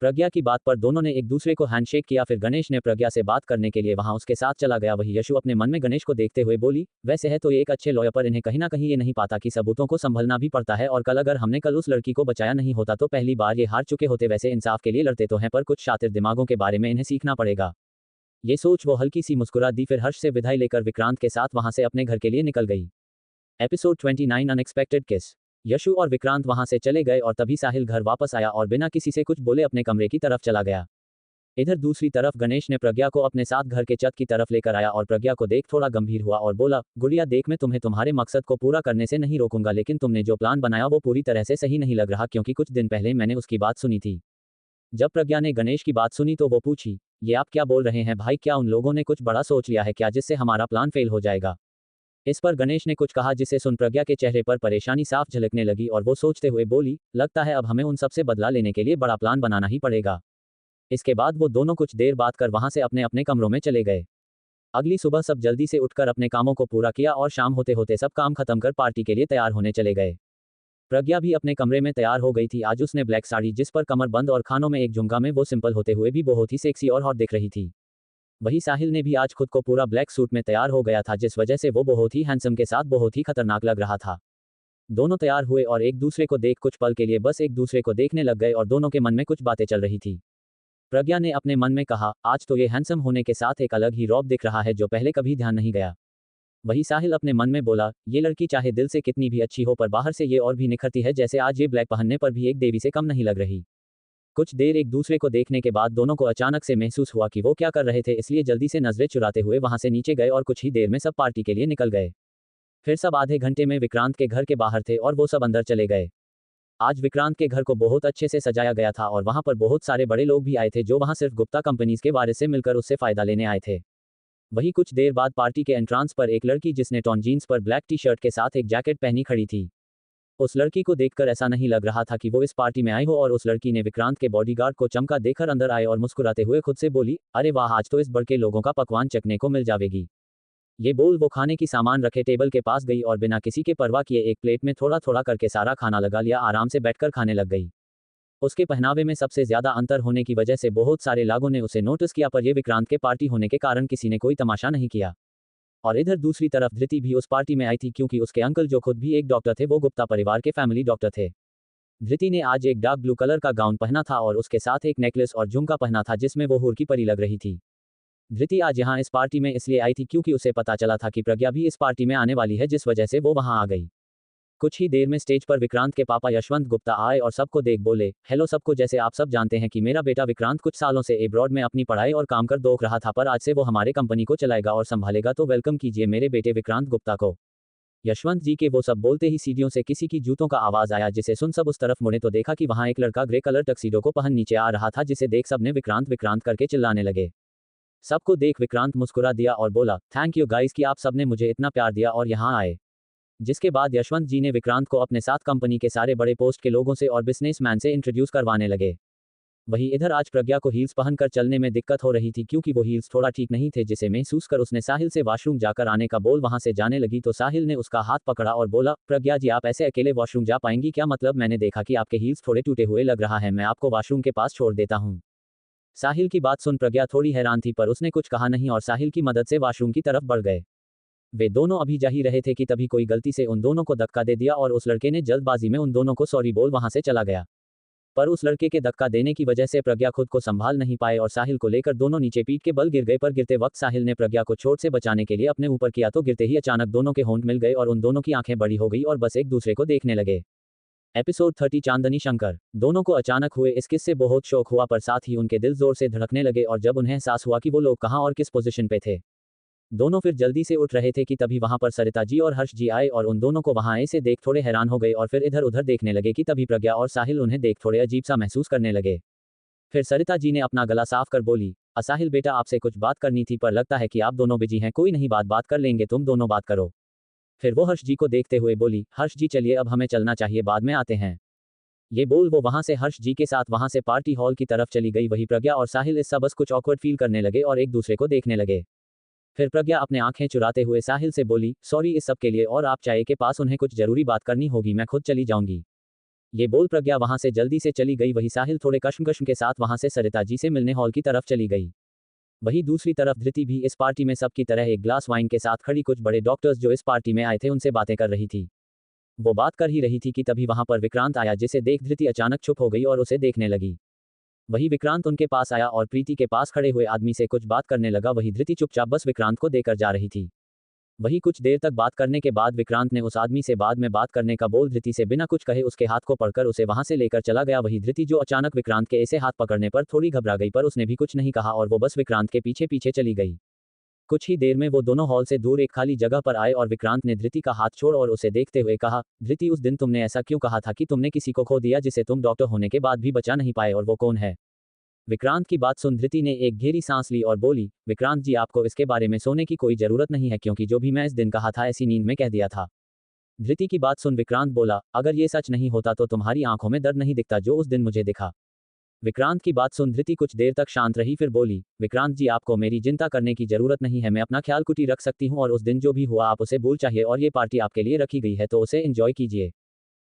A: प्रज्ञा की बात पर दोनों ने एक दूसरे को हैंडशेक किया। फिर गणेश ने प्रज्ञा से बात करने के लिए वहां उसके साथ चला गया। वही यशु अपने मन में गणेश को देखते हुए बोली, वैसे है तो ये एक अच्छे लॉयर पर इन्हें कहीं ना कहीं ये नहीं पाता कि सबूतों को संभलना भी पड़ता है और कल अगर हमने कल उस लड़की को बचाया नहीं होता तो पहली बार ये हार चुके होते। वैसे इंसाफ के लिए लड़ते तो हैं पर कुछ शातिर दिमागों के बारे में इन्हें सीखना पड़ेगा। ये सोच वो हल्की सी मुस्कुरा दी। फिर हर्ष से विदाई लेकर विक्रांत के साथ वहां से अपने घर के लिए निकल गई। एपिसोड 29 अनएक्सपेक्टेड किस। यशु और विक्रांत वहां से चले गए और तभी साहिल घर वापस आया और बिना किसी से कुछ बोले अपने कमरे की तरफ चला गया। इधर दूसरी तरफ गणेश ने प्रज्ञा को अपने साथ घर के छत की तरफ लेकर आया और प्रज्ञा को देख थोड़ा गंभीर हुआ और बोला, गुड़िया देख, मैं तुम्हें तुम्हारे मकसद को पूरा करने से नहीं रोकूंगा, लेकिन तुमने जो प्लान बनाया वो पूरी तरह से सही नहीं लग रहा, क्योंकि कुछ दिन पहले मैंने उसकी बात सुनी थी। जब प्रज्ञा ने गणेश की बात सुनी तो वो पूछी, ये आप क्या बोल रहे हैं भाई, क्या उन लोगों ने कुछ बड़ा सोच लिया है क्या, जिससे हमारा प्लान फेल हो जाएगा। इस पर गणेश ने कुछ कहा जिसे सुन प्रज्ञा के चेहरे पर परेशानी साफ झलकने लगी और वो सोचते हुए बोली, लगता है अब हमें उन सबसे बदला लेने के लिए बड़ा प्लान बनाना ही पड़ेगा। इसके बाद वो दोनों कुछ देर बात कर वहां से अपने अपने कमरों में चले गए। अगली सुबह सब जल्दी से उठकर अपने कामों को पूरा किया और शाम होते होते सब काम खत्म कर पार्टी के लिए तैयार होने चले गए। प्रज्ञा भी अपने कमरे में तैयार हो गई थी। आज उसने ब्लैक साड़ी जिस पर कमर बंद और खानों में एक झुमका में वो सिंपल होते हुए भी बहुत ही सेक्सी और हॉट दिख रही थी। वही साहिल ने भी आज खुद को पूरा ब्लैक सूट में तैयार हो गया था, जिस वजह से वो बहुत ही हैंडसम के साथ बहुत ही खतरनाक लग रहा था। दोनों तैयार हुए और एक दूसरे को देख कुछ पल के लिए बस एक दूसरे को देखने लग गए और दोनों के मन में कुछ बातें चल रही थी। प्रज्ञा ने अपने मन में कहा, आज तो ये हैंडसम होने के साथ एक अलग ही रौब दिख रहा है जो पहले कभी ध्यान नहीं गया। वही साहिल अपने मन में बोला, ये लड़की चाहे दिल से कितनी भी अच्छी हो पर बाहर से ये और भी निखरती है, जैसे आज ये ब्लैक पहनने पर भी एक देवी से कम नहीं लग रही। कुछ देर एक दूसरे को देखने के बाद दोनों को अचानक से महसूस हुआ कि वो क्या कर रहे थे, इसलिए जल्दी से नजरें चुराते हुए वहां से नीचे गए और कुछ ही देर में सब पार्टी के लिए निकल गए। फिर सब आधे घंटे में विक्रांत के घर के बाहर थे और वो सब अंदर चले गए। आज विक्रांत के घर को बहुत अच्छे से सजाया गया था और वहां पर बहुत सारे बड़े लोग भी आए थे जो वहां सिर्फ गुप्ता कंपनीज के वारिस से मिलकर उससे फायदा लेने आए थे। वही कुछ देर बाद पार्टी के एंट्रांस पर एक लड़की जिसने टॉन जीन्स पर ब्लैक टी शर्ट के साथ एक जैकेट पहनी खड़ी थी। उस लड़की को देखकर ऐसा नहीं लग रहा था कि वो इस पार्टी में आई हो और उस लड़की ने विक्रांत के बॉडीगार्ड को चमका देकर अंदर आए और मुस्कुराते हुए खुद से बोली, अरे वाह, आज तो इस बड़के लोगों का पकवान चखने को मिल जाएगी। ये बोल वो खाने की सामान रखे टेबल के पास गई और बिना किसी के परवाह किए एक प्लेट में थोड़ा थोड़ा करके सारा खाना लगा लिया, आराम से बैठकर खाने लग गई। उसके पहनावे में सबसे ज्यादा अंतर होने की वजह से बहुत सारे लोगों ने उसे नोटिस किया, पर यह विक्रांत के पार्टी होने के कारण किसी ने कोई तमाशा नहीं किया। और इधर दूसरी तरफ धृति भी उस पार्टी में आई थी, क्योंकि उसके अंकल जो खुद भी एक डॉक्टर थे वो गुप्ता परिवार के फैमिली डॉक्टर थे। धृति ने आज एक डार्क ब्लू कलर का गाउन पहना था और उसके साथ एक नेकलेस और झुमका पहना था जिसमें वो हूर की परी लग रही थी। धृति आज यहाँ इस पार्टी में इसलिए आई थी क्योंकि उसे पता चला था कि प्रज्ञा भी इस पार्टी में आने वाली है, जिस वजह से वो वहां आ गई। कुछ ही देर में स्टेज पर विक्रांत के पापा यशवंत गुप्ता आए और सबको देख बोले, हेलो सबको, जैसे आप सब जानते हैं कि मेरा बेटा विक्रांत कुछ सालों से एब्रॉड में अपनी पढ़ाई और काम कर दोख रहा था, पर आज से वो हमारे कंपनी को चलाएगा और संभालेगा, तो वेलकम कीजिए मेरे बेटे विक्रांत गुप्ता को। यशवंत जी के वो सब बोलते ही सीढ़ियों से किसी की जूतों का आवाज आया, जिसे सुन सब उस तरफ मुड़े तो देखा कि वहां एक लड़का ग्रे कलर टक्सीडो को पहन नीचे आ रहा था, जिसे देख सबने विक्रांत विक्रांत करके चिल्लाने लगे। सबको देख विक्रांत मुस्कुरा दिया और बोला, थैंक यू गाइस कि आप सबने मुझे इतना प्यार दिया और यहाँ आए। जिसके बाद यशवंत जी ने विक्रांत को अपने साथ कंपनी के सारे बड़े पोस्ट के लोगों से और बिजनेसमैन से इंट्रोड्यूस करवाने लगे। वहीं इधर आज प्रज्ञा को हील्स पहनकर चलने में दिक्कत हो रही थी, क्योंकि वो हील्स थोड़ा ठीक नहीं थे, जिसे महसूस कर उसने साहिल से वॉशरूम जाकर आने का बोल वहां से जाने लगी तो साहिल ने उसका हाथ पकड़ा और बोला, प्रज्ञा जी आप ऐसे अकेले वॉशरूम जा पाएंगी क्या, मतलब मैंने देखा कि आपके हील्स थोड़े टूटे हुए लग रहा है, मैं आपको वॉशरूम के पास छोड़ देता हूँ। साहिल की बात सुन प्रज्ञा थोड़ी हैरान थी, पर उसने कुछ कहा नहीं और साहिल की मदद से वॉशरूम की तरफ बढ़ गए। वे दोनों अभी जा ही रहे थे कि तभी कोई गलती से उन दोनों को धक्का दे दिया और उस लड़के ने जल्दबाजी में उन दोनों को सॉरी बोल वहां से चला गया। पर उस लड़के के धक्का देने की वजह से प्रज्ञा खुद को संभाल नहीं पाए और साहिल को लेकर दोनों नीचे पीठ के बल गिर गए, पर गिरते वक्त साहिल ने प्रज्ञा को चोट से बचाने के लिए अपने ऊपर किया तो गिरते ही अचानक दोनों के होंठ मिल गए और उन दोनों की आंखें बड़ी हो गई और बस एक दूसरे को देखने लगे। एपिसोड 30 चांदनी शंकर। दोनों को अचानक हुए इस किस्से बहुत शौक हुआ, पर साथ ही उनके दिल जोर से धड़कने लगे और जब उन्हें एहसास हुआ कि वो लोग कहां और किस पोजीशन पे थे। दोनों फिर जल्दी से उठ रहे थे कि तभी वहां पर सरिता जी और हर्ष जी आए और उन दोनों को वहां आए से देख थोड़े हैरान हो गए और फिर इधर उधर देखने लगे कि तभी प्रज्ञा और साहिल उन्हें देख थोड़े अजीब सा महसूस करने लगे। फिर सरिता जी ने अपना गला साफ कर बोली, साहिल बेटा आपसे कुछ बात करनी थी, पर लगता है कि आप दोनों बिजी हैं, कोई नहीं, बात कर लेंगे, तुम दोनों बात करो। फिर वो हर्ष जी को देखते हुए बोली, हर्ष जी चलिए अब हमें चलना चाहिए, बाद में आते हैं। ये बोल वो वहां से हर्ष जी के साथ वहां से पार्टी हॉल की तरफ चली गई। वही प्रज्ञा और साहिल इस सब कुछ ऑकवर्ड फील करने लगे और एक दूसरे को देखने लगे। फिर प्रज्ञा अपने आंखें चुराते हुए साहिल से बोली, सॉरी इस सब के लिए, और आप चाय के पास उन्हें कुछ जरूरी बात करनी होगी, मैं खुद चली जाऊंगी। ये बोल प्रज्ञा वहां से जल्दी से चली गई। वही साहिल थोड़े कश्मकश के साथ वहां से सरिता जी से मिलने हॉल की तरफ चली गई। वही दूसरी तरफ धृति भी इस पार्टी में सबकी तरह एक ग्लास वाइन के साथ खड़ी कुछ बड़े डॉक्टर्स जो इस पार्टी में आए थे उनसे बातें कर रही थी। वो बात कर ही रही थी कि तभी वहां पर विक्रांत आया, जिसे देख धृति अचानक चुप हो गई और उसे देखने लगी। वही विक्रांत उनके पास आया और प्रीति के पास खड़े हुए आदमी से कुछ बात करने लगा। वही धृति चुपचाप बस विक्रांत को देकर जा रही थी। वही कुछ देर तक बात करने के बाद विक्रांत ने उस आदमी से बाद में बात करने का बोल धृति से बिना कुछ कहे उसके हाथ को पकड़कर उसे वहां से लेकर चला गया। वही धृति जो अचानक विक्रांत के ऐसे हाथ पकड़ने पर थोड़ी घबरा गई, पर उसने भी कुछ नहीं कहा और वो बस विक्रांत के पीछे पीछे चली गई। कुछ ही देर में वो दोनों हॉल से दूर एक खाली जगह पर आए और विक्रांत ने धृति का हाथ छोड़ और उसे देखते हुए कहा, धृति उस दिन तुमने ऐसा क्यों कहा था कि तुमने किसी को खो दिया जिसे तुम डॉक्टर होने के बाद भी बचा नहीं पाए, और वो कौन है? विक्रांत की बात सुन धृति ने एक गहरी सांस ली और बोली, विक्रांत जी आपको इसके बारे में सोने की कोई जरूरत नहीं है, क्योंकि जो भी मैं इस दिन कहा था ऐसी नींद में कह दिया था। धृति की बात सुन विक्रांत बोला, अगर ये सच नहीं होता तो तुम्हारी आंखों में दर्द नहीं दिखता जो उस दिन मुझे दिखा। विक्रांत की बात सुन धृति कुछ देर तक शांत रही, फिर बोली, विक्रांत जी आपको मेरी चिंता करने की जरूरत नहीं है, मैं अपना ख्याल कुटी रख सकती हूँ और उस दिन जो भी हुआ आप उसे भूल चाहिए, और ये पार्टी आपके लिए रखी गई है तो उसे एंजॉय कीजिए।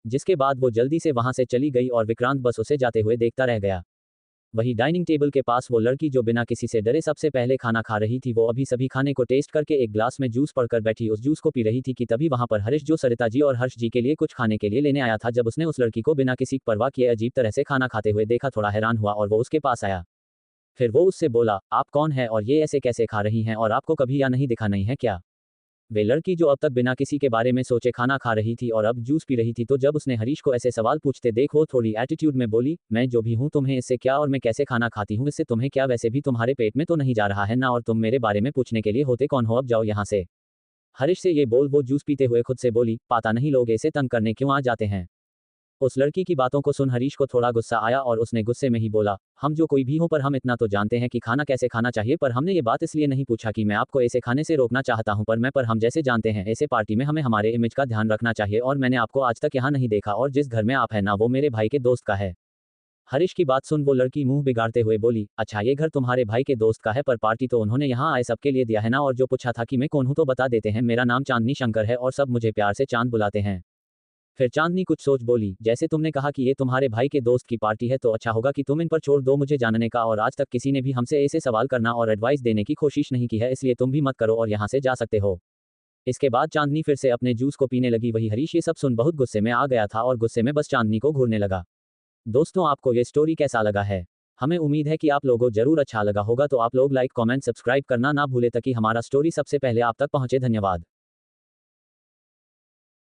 A: जिसके बाद वो जल्दी से वहां से चली गई और विक्रांत बस उसे जाते हुए देखता रह गया। वही डाइनिंग टेबल के पास वो लड़की जो बिना किसी से डरे सबसे पहले खाना खा रही थी, वो अभी सभी खाने को टेस्ट करके एक ग्लास में जूस पड़कर बैठी उस जूस को पी रही थी कि तभी वहां पर हरीश जो सरिता जी और हर्ष जी के लिए कुछ खाने के लिए लेने आया था, जब उसने उस लड़की को बिना किसी परवाह किए अजीब तरह से खाना खाते हुए देखा थोड़ा हैरान हुआ और वो उसके पास आया। फिर वो उससे बोला, आप कौन है और ये ऐसे कैसे खा रही हैं, और आपको कभी या नहीं दिखा नहीं है क्या? वे लड़की जो अब तक बिना किसी के बारे में सोचे खाना खा रही थी और अब जूस पी रही थी, तो जब उसने हरीश को ऐसे सवाल पूछते देख वो थोड़ी एटीट्यूड में बोली, मैं जो भी हूँ तुम्हें इससे क्या, और मैं कैसे खाना खाती हूँ इससे तुम्हें क्या, वैसे भी तुम्हारे पेट में तो नहीं जा रहा है ना, और तुम मेरे बारे में पूछने के लिए होते कौन हो, अब जाओ यहाँ से। हरीश से ये बोल वो जूस पीते हुए खुद से बोली, पता नहीं लोग ऐसे तंग करने क्यों आ जाते हैं। उस लड़की की बातों को सुन हरीश को थोड़ा गुस्सा आया और उसने गुस्से में ही बोला, हम जो कोई भी हो पर हम इतना तो जानते हैं कि खाना कैसे खाना चाहिए, पर हमने ये बात इसलिए नहीं पूछा कि मैं आपको ऐसे खाने से रोकना चाहता हूं, पर हम जैसे जानते हैं ऐसे पार्टी में हमें हमारे इमेज का ध्यान रखना चाहिए, और मैंने आपको आज तक यहाँ नहीं देखा, और जिस घर में आप है ना वो मेरे भाई के दोस्त का है। हरीश की बात सुन वो लड़की मुंह बिगाड़ते हुए बोली, अच्छा ये घर तुम्हारे भाई के दोस्त का है, पर पार्टी तो उन्होंने यहाँ आए सबके लिए दिया है ना, और जो पूछा था कि मैं कौन हूँ तो बता देते हैं, मेरा नाम चांदनी शंकर है और सब मुझे प्यार से चांद बुलाते हैं। फिर चांदनी कुछ सोच बोली, जैसे तुमने कहा कि ये तुम्हारे भाई के दोस्त की पार्टी है तो अच्छा होगा कि तुम इन पर छोड़ दो मुझे जानने का, और आज तक किसी ने भी हमसे ऐसे सवाल करना और एडवाइस देने की कोशिश नहीं की है, इसलिए तुम भी मत करो और यहाँ से जा सकते हो। इसके बाद चांदनी फिर से अपने जूस को पीने लगी। वही हरीश ये सब सुन बहुत गुस्से में आ गया था और गुस्से में बस चांदनी को घूरने लगा। दोस्तों आपको ये स्टोरी कैसा लगा है? हमें उम्मीद है कि आप लोगों जरूर अच्छा लगा होगा, तो आप लोग लाइक कमेंट सब्सक्राइब करना ना भूले ताकि हमारा स्टोरी सबसे पहले आप तक पहुंचे। धन्यवाद।